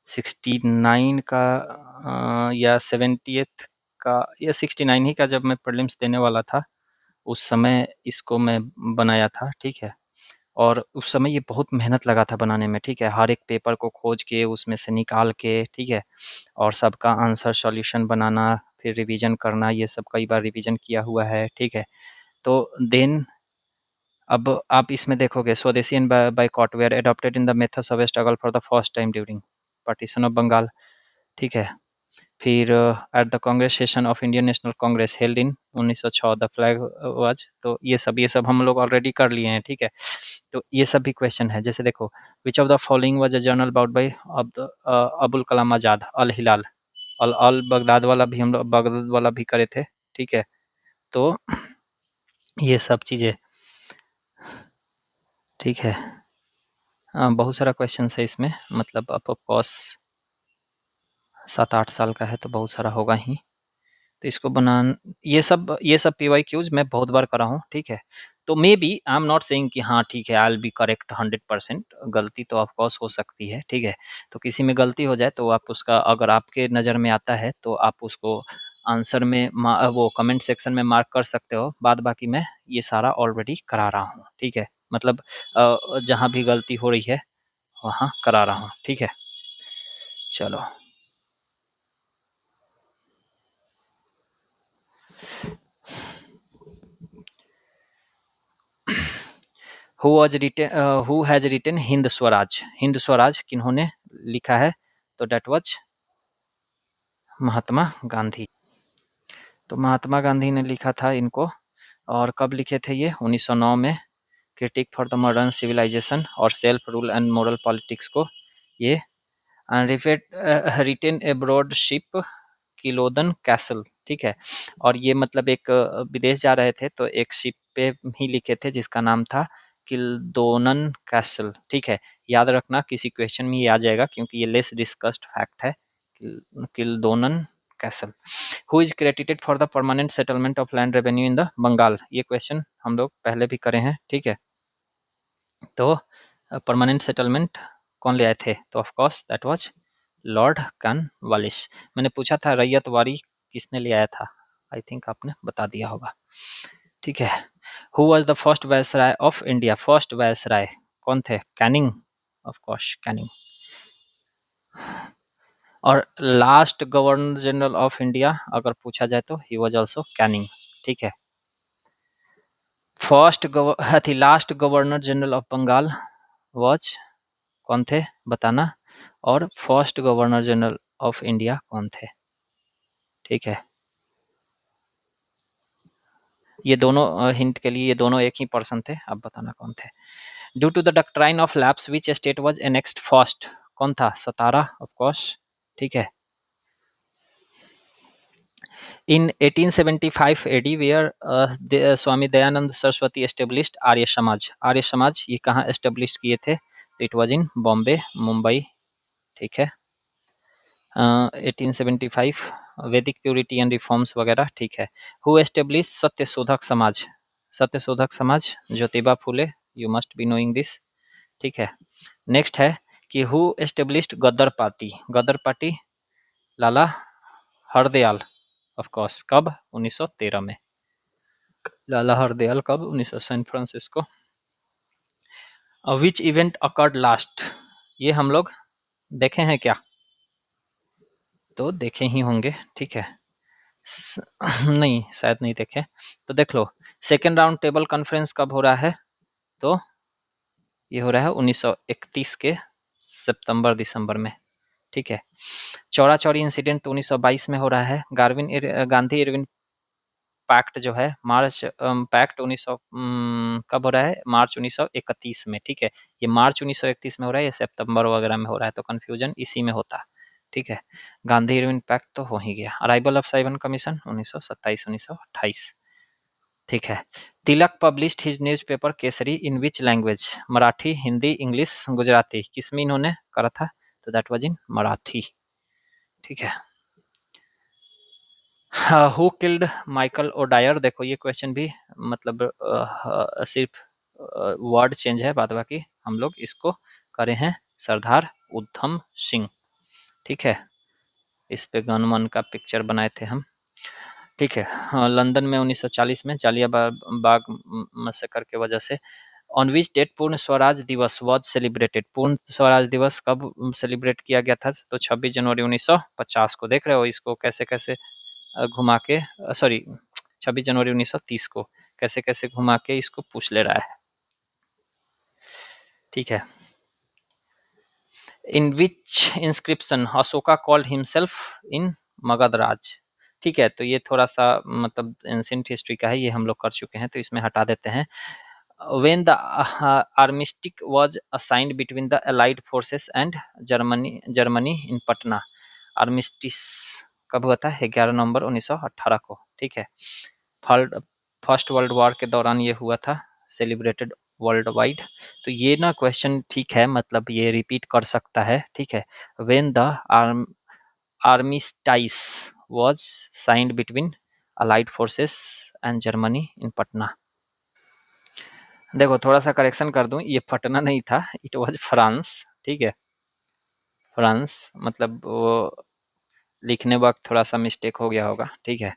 69 का या 70th का या 69 ही का, जब मैं प्रीलिम्स देने वाला था उस समय इसको मैं बनाया था. ठीक है, और उस समय ये बहुत मेहनत लगा था बनाने में. ठीक है, हर एक पेपर को खोज के उसमें से निकाल के. ठीक है, और सबका आंसर सॉल्यूशन बनाना, फिर रिवीजन करना, ये सब कई बार रिवीजन किया हुआ है. ठीक है, तो देन अब आप इसमें देखोगे swadeshi and boycott were adopted in the methods of struggle for the first time during partition of Bengal. ठीक है, फिर at the Congress session of Indian national Congress held in 1906 the flag was. तो ये सब हम लोग ऑलरेडी कर लिए हैं. ठीक है, तो ये सब भी क्वेश्चन है. जैसे देखो, which of the following was a journal about by Abul Kalam Azad. Al Hilal, Al Baghdad वाला भी हम लोग बगदाद वाला भी करे थे. ठीक है, तो ये सब चीज़ें. ठीक है, बहुत सारा क्वेश्चन है इसमें. मतलब ऑफकोर्स 7-8 साल का है तो बहुत सारा होगा ही. तो इसको बना, ये सब PYQs मैं बहुत बार करा हूँ. ठीक है, तो maybe I am not saying कि हाँ ठीक है आई विल बी करेक्ट 100%. गलती तो ऑफकोर्स हो सकती है. ठीक है, तो किसी में गलती हो जाए तो आप उसका, अगर आपके नज़र में आता है तो आप उसको आंसर में वो कमेंट सेक्शन में मार्क कर सकते हो. बाद बाकी मैं ये सारा ऑलरेडी करा रहा हूँ. ठीक है, मतलब जहाँ भी गलती हो रही है वहाँ करा रहा हूँ. ठीक है, चलो. Who has written Hind Swaraj. Hind Swaraj किन्होंने लिखा है? तो डेट वाज महात्मा गांधी. तो महात्मा गांधी ने लिखा था इनको. और कब लिखे थे ये? 1909 में. Critique for the modern civilization और self rule and moral politics को ये written aboard ship Kildonan Castle. ठीक है, और ये मतलब एक विदेश जा रहे थे तो एक शिप पे ही लिखे थे जिसका नाम था किल्दोनन कैसल. ठीक है, याद रखना किसी क्वेश्चन में ये आ जाएगा क्योंकि ये लेस डिस्कस्ड फैक्ट है. Kildonan Castle. Who is credited for the permanent settlement of land revenue in the Bengal. ये क्वेश्चन हम लोग पहले भी करे हैं. ठीक है, तो परमानेंट सेटलमेंट कौन ले आए थे? तो of course that was Lord Cornwallis. मैंने पूछा था रैयतवाड़ी किसने ले आया था, आई थिंक आपने बता दिया होगा. ठीक है, who was the first viceroy of India. First viceroy कौन थे? Canning, of course Canning. और last governor general of India अगर पूछा जाए तो ही वाज आल्सो कैनिंग. ठीक है, last governor general of Bengal was, कौन थे बताना, और first governor general of India कौन थे, ठीक है। ये दोनों हिंट के लिए, ये दोनों एक ही पर्सन थे, अब बताना कौन थे। Due to the doctrine of lapse which state was annexed first, कौन था, सतारा ऑफ कोर्स, ठीक है। In 1875 AD where Swami Dayanand Saraswati established Arya Samaj, Arya Samaj ये कहाँ एस्टेब्लिश किए थे, तो it was in Bombay, Mumbai, ठीक है। 1875 वैदिक प्योरिटी एंड रिफॉर्म्स वगैरह, ठीक है। Who establish Satyashodhak Samaj, Satyashodhak Samaj Jyotiba Phule, you must be knowing this, ठीक है। नेक्स्ट है कि who established Ghadar Party, Ghadar Party Lala Hardayal of course, कब, 1913 में, लाला हरदयाल कब, 1900, San Francisco. Which event occurred last, ये हम लोग देखे हैं क्या, तो देखे ही होंगे, ठीक है। नहीं शायद नहीं देखे, तो देख लो। सेकेंड राउंड टेबल कॉन्फ्रेंस कब हो रहा है, तो ये हो रहा है 1931 के सितंबर दिसंबर में, ठीक है। चौरा चौरी इंसिडेंट तो 1922 में हो रहा है। गांधी इरविन पैक्ट जो है, मार्च पैक्ट 1900 कब हो रहा है, मार्च 1931 में, ठीक है। ये मार्च 1931 में हो रहा है, ये सितंबर वगैरह में हो रहा है, तो कंफ्यूजन इसी में होता, ठीक है। गांधी इरविन पैक्ट तो हो ही गया। अराइवल ऑफ साइमन कमीशन 1927 1928, ठीक है। Tilak published his newspaper Kesari in which language, Marathi, Hindi, English, Gujarati, किस में इन्होंने करा था, तो दैट वाज इन मराठी, ठीक है। हु किल्ड माइकल ओडायर, देखो ये क्वेश्चन भी मतलब सिर्फ वर्ड चेंज है, बाद बाकी हम लोग इसको करे हैं सरदार उधम सिंह, ठीक है। इस पे गनमन का पिक्चर बनाए थे हम, ठीक है। लंदन में 1940 में जालियाबाग बाग मसकर के वजह से। ऑन विच डेट पूर्ण स्वराज दिवस वॉज सेलिब्रेटेड, पूर्ण स्वराज दिवस कब सेलिब्रेट किया गया था, तो 26 जनवरी 1950 को। देख रहे हो इसको कैसे कैसे घुमा के, सॉरी 26 जनवरी 1930 को कैसे कैसे घुमा के इसको पूछ ले रहा है, ठीक है। In which inscription Ashoka called himself in Magadh Raj, ठीक है। तो ये थोड़ा सा मतलब एंशिएंट हिस्ट्री का है, ये हम लोग कर चुके हैं, तो इसमें हटा देते हैं। when the armistice was assigned between the allied forces and Germany in Patna, armistice कब हुआ था, 11 नवंबर 1918 को, ठीक है। फर्स्ट वर्ल्ड वॉर के दौरान ये हुआ था, सेलिब्रेटेड वर्ल्ड वाइड। तो ये ना क्वेश्चन ठीक है, मतलब ये रिपीट कर सकता है, ठीक है। when the armistice was signed between allied forces and Germany in Patna, देखो थोड़ा सा करेक्शन कर दूं, ये पटना नहीं था, इट वाज फ्रांस, ठीक है। फ्रांस मतलब वो लिखने वक्त थोड़ा सा मिस्टेक हो गया होगा, ठीक है।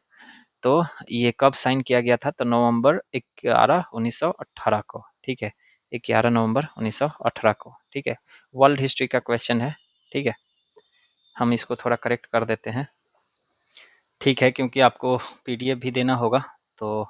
तो ये कब साइन किया गया था, तो नवंबर 11 1918 को, ठीक है। 11 नवंबर 1918 को, ठीक है। वर्ल्ड हिस्ट्री का क्वेश्चन है, ठीक है। हम इसको थोड़ा करेक्ट कर देते हैं, ठीक है, क्योंकि आपको पीडीएफ भी देना होगा, तो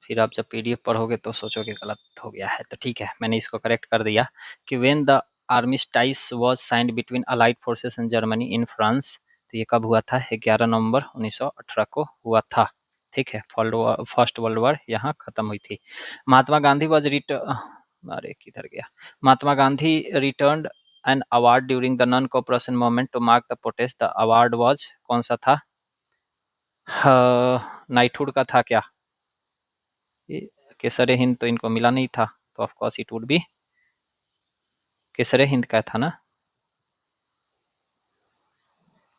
फिर आप जब पीडीएफ पढ़ोगे तो सोचोगे गलत हो गया है, तो ठीक है मैंने इसको करेक्ट कर दिया कि when the armistice was signed between allied forces in Germany in France, तो ये कब हुआ था, 11 नवंबर 1918 को हुआ था, ठीक है। फर्स्ट वर्ल्ड वॉर यहाँ खत्म हुई थी। महात्मा गांधी वॉज अरे किधर गया, Mahatma Gandhi return an award during the non cooperation movement to mark the protest, the award was, कौन सा था, नाइटहुड का था क्या, केसरे हिंद तो इनको मिला नहीं था, तो of course it would be Kaisar-e Hind का था ना,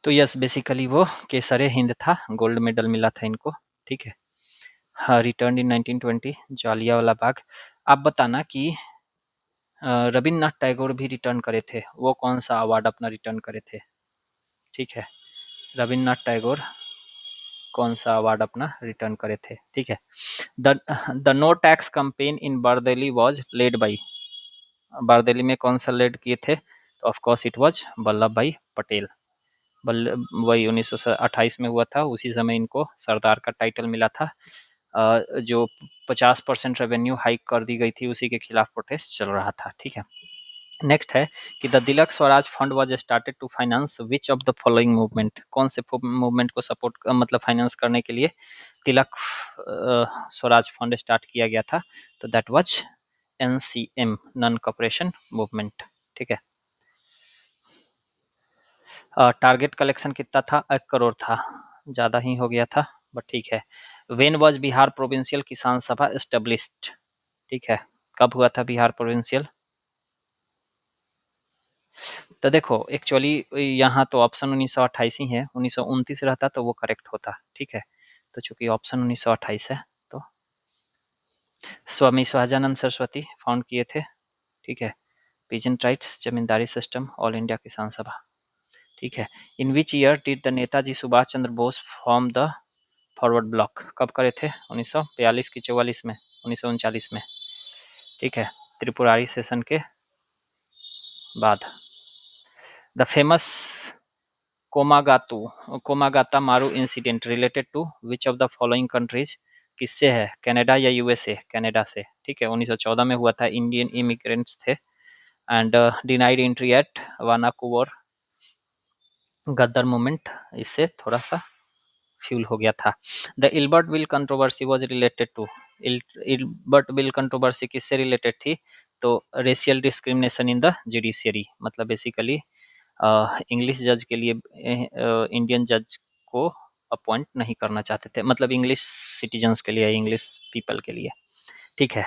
तो यस बेसिकली वो केसरे हिंद था, गोल्ड मेडल मिला था इनको, ठीक है। हाँ, रिटर्न इन 1920 जालियांवाला बाग। आप बताना कि रविन्द्रनाथ टैगोर भी रिटर्न करे थे, वो कौन सा अवार्ड अपना रिटर्न करे थे, ठीक है। रविन्द्रनाथ टैगोर कौन सा अवार्ड अपना रिटर्न करे थे, ठीक है। The no tax campaign in Bardoli was led by, Bardoli में कौन सा लेड किए थे, तो of course it was Vallabhbhai Patel. वही 1928 में हुआ था, उसी समय इनको सरदार का टाइटल मिला था। जो 50% रेवेन्यू हाइक कर दी गई थी, उसी के खिलाफ प्रोटेस्ट चल रहा था। ठीक है, नेक्स्ट है कि the Tilak Swaraj fund was started to finance which of the following movement, कौन से मूवमेंट को सपोर्ट मतलब फाइनेंस करने के लिए तिलक स्वराज फंड स्टार्ट किया गया था? तो that was NCM, non cooperation movement. ठीक है, टारगेट कलेक्शन कितना था? 1 करोड़ था, ज़्यादा ही हो गया था, बट ठीक है। वेन वॉज बिहार प्रोविंशियल किसान सभा एस्टेब्लिश्ड? ठीक है, कब हुआ था बिहार प्रोविंशियल? तो देखो एक्चुअली यहाँ तो ऑप्शन 1928 ही है, 1929 रहता तो वो करेक्ट होता। ठीक है, तो चूंकि ऑप्शन 1928 है तो स्वामी सहजानंद सरस्वती फाउंड किए थे। ठीक है, peasant rights, zamindari system, all India Kisan Sabha. ठीक है, in which year did the Netaji Subhas Chandra Bose form the forward Bloc? कब करे थे? 1942 की 44 में, 1939 में। ठीक है, त्रिपुरारी सेशन के बाद। The famous Komagata Komagata Maru incident related to which of the following countries? किससे है? कनाडा या यूएसए? कनाडा से। ठीक है, 1914 में हुआ था, इंडियन इमिग्रेंट्स थे and denied entry at Vancouver, Ghadar movement इससे थोड़ा सा फ्यूल हो गया था। The Ilbert bill controversy was related to, Ilbert bill controversy किससे रिलेटेड थी? तो racial discrimination in the judiciary, मतलब बेसिकली इंग्लिश जज के लिए इंडियन जज को अपॉइंट नहीं करना चाहते थे, मतलब इंग्लिश सिटीजन्स के लिए, इंग्लिश पीपल के लिए। ठीक है,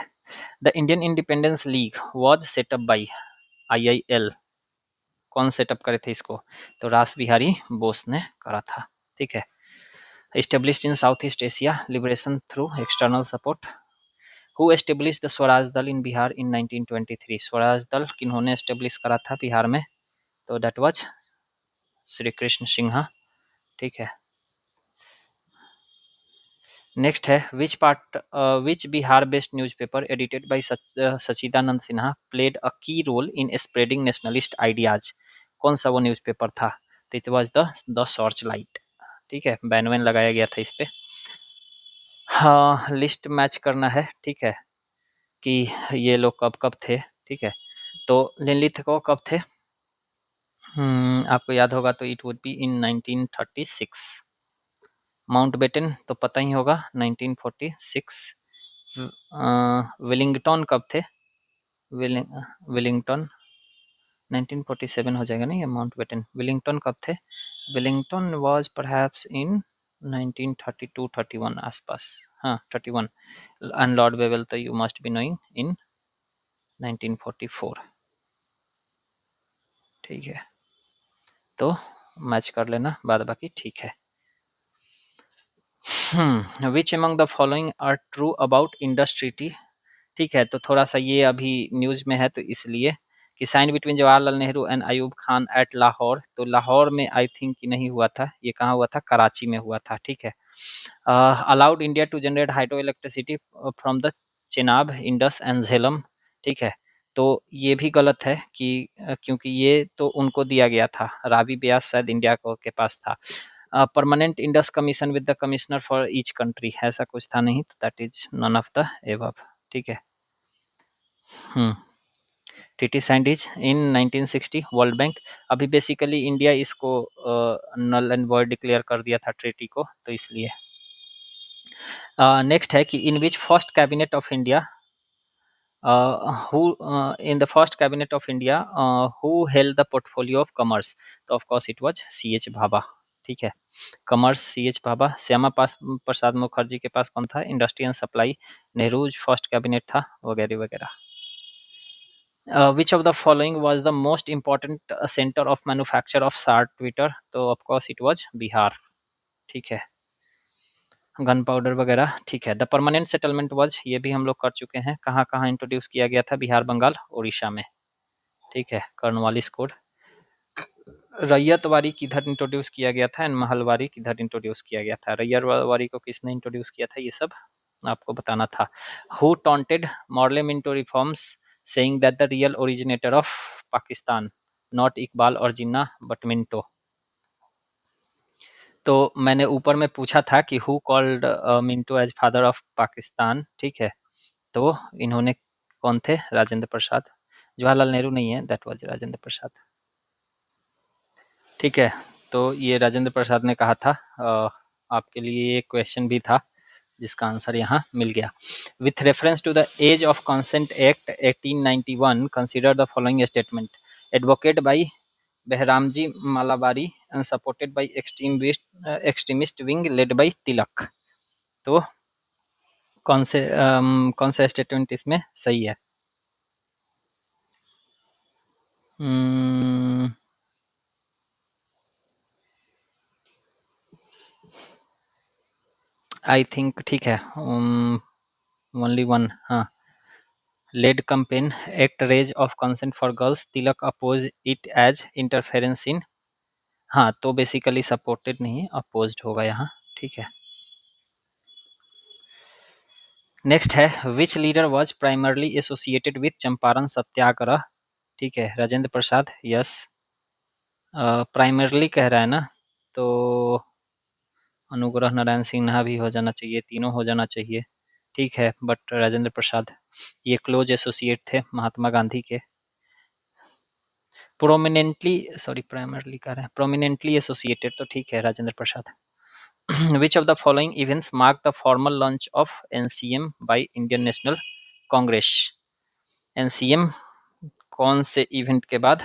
the Indian independence league was set up by IIL, कौन सेटअप करे थे इसको? तो रास बिहारी बोस ने करा था। ठीक है, established in Southeast Asia, liberation through external support. Who established the Swaraj दल in बिहार in 1923? स्वराज दल किन्होंने एस्टेब्लिश करा था बिहार में? तो दैट वाज श्री कृष्ण सिन्हा। ठीक है, नेक्स्ट है which Bihar based newspaper edited by Sachchidanand Sinha played a key role in spreading nationalist ideas? कौन सा वो न्यूज़पेपर था? तो it was the torch light. ठीक है, बैन वैन लगाया गया था इस पे। हाँ, लिस्ट मैच करना है। ठीक है, कि ये लोग कब कब थे। ठीक है, तो लिनलिथ कब थे? आपको याद होगा तो it would be in 1936। Mountbatten तो पता ही होगा 1946। विलिंगटन कब थे? विलिंगटन 1947 हो जाएगा नहीं, माउंटबेटन। विलिंगटन कब थे? विलिंगटन वाज परहैप्स इन 1932-31 आसपास। हाँ, 31। एंड लॉर्ड वेवेल तो यू मस्ट बी नोइंग इन 1944। ठीक है, तो मैच कर लेना, बाद बाकी ठीक है। Which among the following are true about Indus treaty? ठीक है, तो थोड़ा सा ये अभी न्यूज में है तो इसलिए कि sign between Jawaharlal Nehru and Ayub Khan at Lahore, तो लाहौर में आई थिंक कि नहीं हुआ था, ये कहाँ हुआ था? कराची में हुआ था। ठीक है, allowed India to generate hydro electricity from the Chenab, Indus and Jhelum. ठीक है, तो ये भी गलत है कि क्योंकि ये तो उनको दिया गया था, रावी ब्यास शायद इंडिया को के पास था। Permanent Indus commission with the commissioner for each country, ऐसा कुछ था नहीं, तो that is none of the above. ठीक है, हम्म टीटी सैंडविच इन 1960, वर्ल्ड बैंक। अभी बेसिकली इंडिया इसको नल एंड वॉइड डिक्लेयर कर दिया था ट्रीटी को, तो इसलिए। नेक्स्ट है कि in which first cabinet of India who in the first cabinet of India who held the portfolio of commerce? तो of course it was CH Bhabha. ठीक है, कमर्स CH भाभा। श्यामा प्रसाद मुखर्जी के पास कौन था? Industry and supply. Nehru first cabinet था, वगैरह वगैरह। विच of the following was the most important centre of manufacture of सार ट्विटर? तो of course it was Bihar. ठीक है, गन पाउडर वगैरह। ठीक है, द परमानेंट सेटलमेंट वाज, ये भी हम लोग कर चुके हैं, कहाँ कहाँ इंट्रोड्यूस किया गया था? बिहार, बंगाल, उड़ीसा में। ठीक है, कर्नवालिस कोड। रैयतवाड़ी किधर इंट्रोड्यूस किया गया था एंड महलवाड़ी किधर इंट्रोड्यूस किया गया था? रैयतवाड़ी को किसने इंट्रोड्यूस किया था, ये सब आपको बताना था। Who taunted Morley into reforms saying that the real originator of Pakistan not Iqbal और जिन्ना बट मिंटो? तो मैंने ऊपर में पूछा था कि who called Minto as father of Pakistan, ठीक है। तो इन्होंने कौन थे? राजेंद्र प्रसाद। जवाहरलाल नेहरू नहीं है, दैट वाज राजेंद्र प्रसाद, ठीक है। तो ये राजेंद्र प्रसाद ने कहा था। आपके लिए एक क्वेश्चन भी था जिसका आंसर यहाँ मिल गया। With reference to the age of consent act 1891 consider the following statement advocate by Behramji Malabari and supported by extremist wing led by Tilak. तो कौन सा स्टेटमेंट इसमें सही है? आई थिंक ठीक है, ओनली वन। हाँ, led campaign act raise of consent for girls Tilak oppose it as interference in. हाँ, तो बेसिकली सपोर्टेड नहीं, अपोज्ड होगा यहाँ, ठीक है। नेक्स्ट है which leader was primarily associated with Champaran Satyagraha, ठीक है। राजेंद्र प्रसाद, यस। प्राइमरली कह रहा है ना, तो अनुग्रह नारायण सिन्हा भी हो जाना चाहिए, तीनों हो जाना चाहिए, ठीक है। बट राजेंद्र प्रसाद ये क्लोज एसोसिएट थे महात्मा गांधी के। प्रोमिनेंटली, सॉरी प्राइमरली कह रहे हैं, प्रोमिनेंटली एसोसिएटेड, तो ठीक है Rajendra Prasad. Which of the following events mark the formal launch of NCM by Indian national Congress? NCM कौन से इवेंट के बाद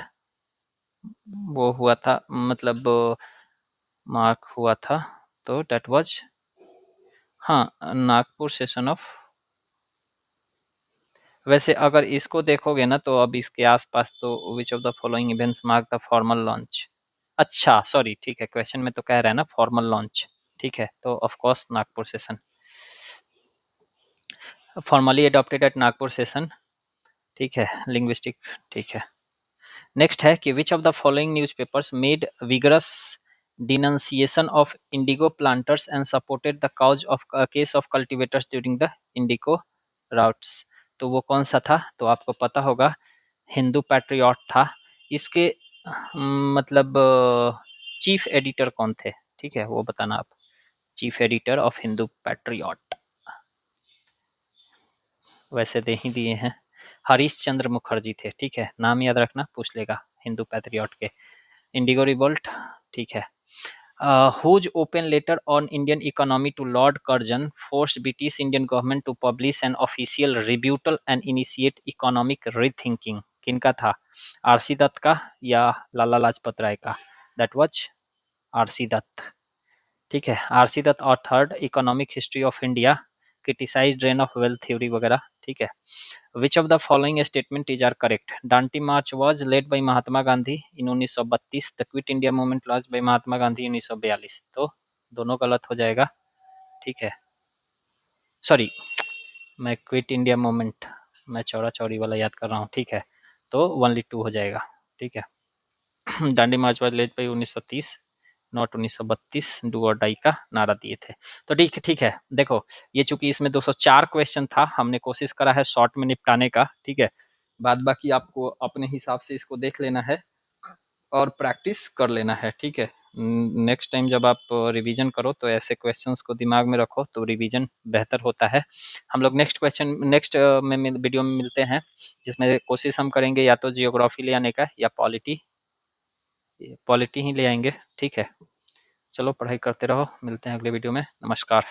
वो हुआ था, मतलब मार्क हुआ था? तो डेट वाज, हाँ, नागपुर सेशन ऑफ। वैसे अगर इसको देखोगे ना तो अब इसके आसपास तो विच of the following events mark the formal launch. अच्छा सॉरी, ठीक है, क्वेश्चन में तो कह रहा है ना फॉर्मल लॉन्च, ठीक है। तो of course Nagpur session, formally adopted at Nagpur session, ठीक है, लिंग्विस्टिक, ठीक है। नेक्स्ट है कि which of the following newspapers made vigorous denunciation of indigo planters and supported the cause of case of cultivators during the indigo riots? तो वो कौन सा था? तो आपको पता होगा, हिंदू पैट्रियट था। इसके मतलब चीफ एडिटर कौन थे, ठीक है, वो बताना आप। Chief editor of Hindu patriot, वैसे दे ही दिए हैं, हरीश चंद्र मुखर्जी थे, ठीक है। नाम याद रखना, पूछ लेगा हिंदू पैट्रियट के। इंडिगो रिवोल्ट, ठीक है। whose open letter on Indian economy to Lord Curzon forced British Indian government to publish an official rebuttal and initiate economic rethinking? किनका था? आरसी दत्त का या लाला लाजपत राय का? दैट वाज आरसी दत्त, ठीक है। RC Dutt authored Economic History of India, criticise drain of wealth theory वगैरह, ठीक है। Which of the following statement is are correct? Dandi march was led by Mahatma Gandhi in 1932, the Quit India Movement launch by Mahatma Gandhi 1942। तो दोनों गलत हो जाएगा, ठीक है। सॉरी, मैं क्विट इंडिया मूवमेंट, मैं चौरा चौरी वाला याद कर रहा हूँ, ठीक है। तो ओनली 2 हो जाएगा, ठीक है। Dandi march was led by 1930, not 1932, do और डाई का नारा दिए थे। तो ठीक है, देखो ये चूंकि इसमें 204 क्वेश्चन था, हमने कोशिश करा है शॉर्ट में निपटाने का, ठीक है। बाद बाकी आपको अपने हिसाब से इसको देख लेना है और प्रैक्टिस कर लेना है, ठीक है। नेक्स्ट टाइम जब आप रिवीजन करो तो ऐसे क्वेश्चंस को दिमाग में रखो तो रिवीजन बेहतर होता है। हम लोग नेक्स्ट में वीडियो में मिलते हैं, जिसमें कोशिश हम करेंगे या तो जियोग्राफी ले आने का या पॉलिटी ही ले आएंगे, ठीक है। चलो पढ़ाई करते रहो, मिलते हैं अगले वीडियो में, नमस्कार।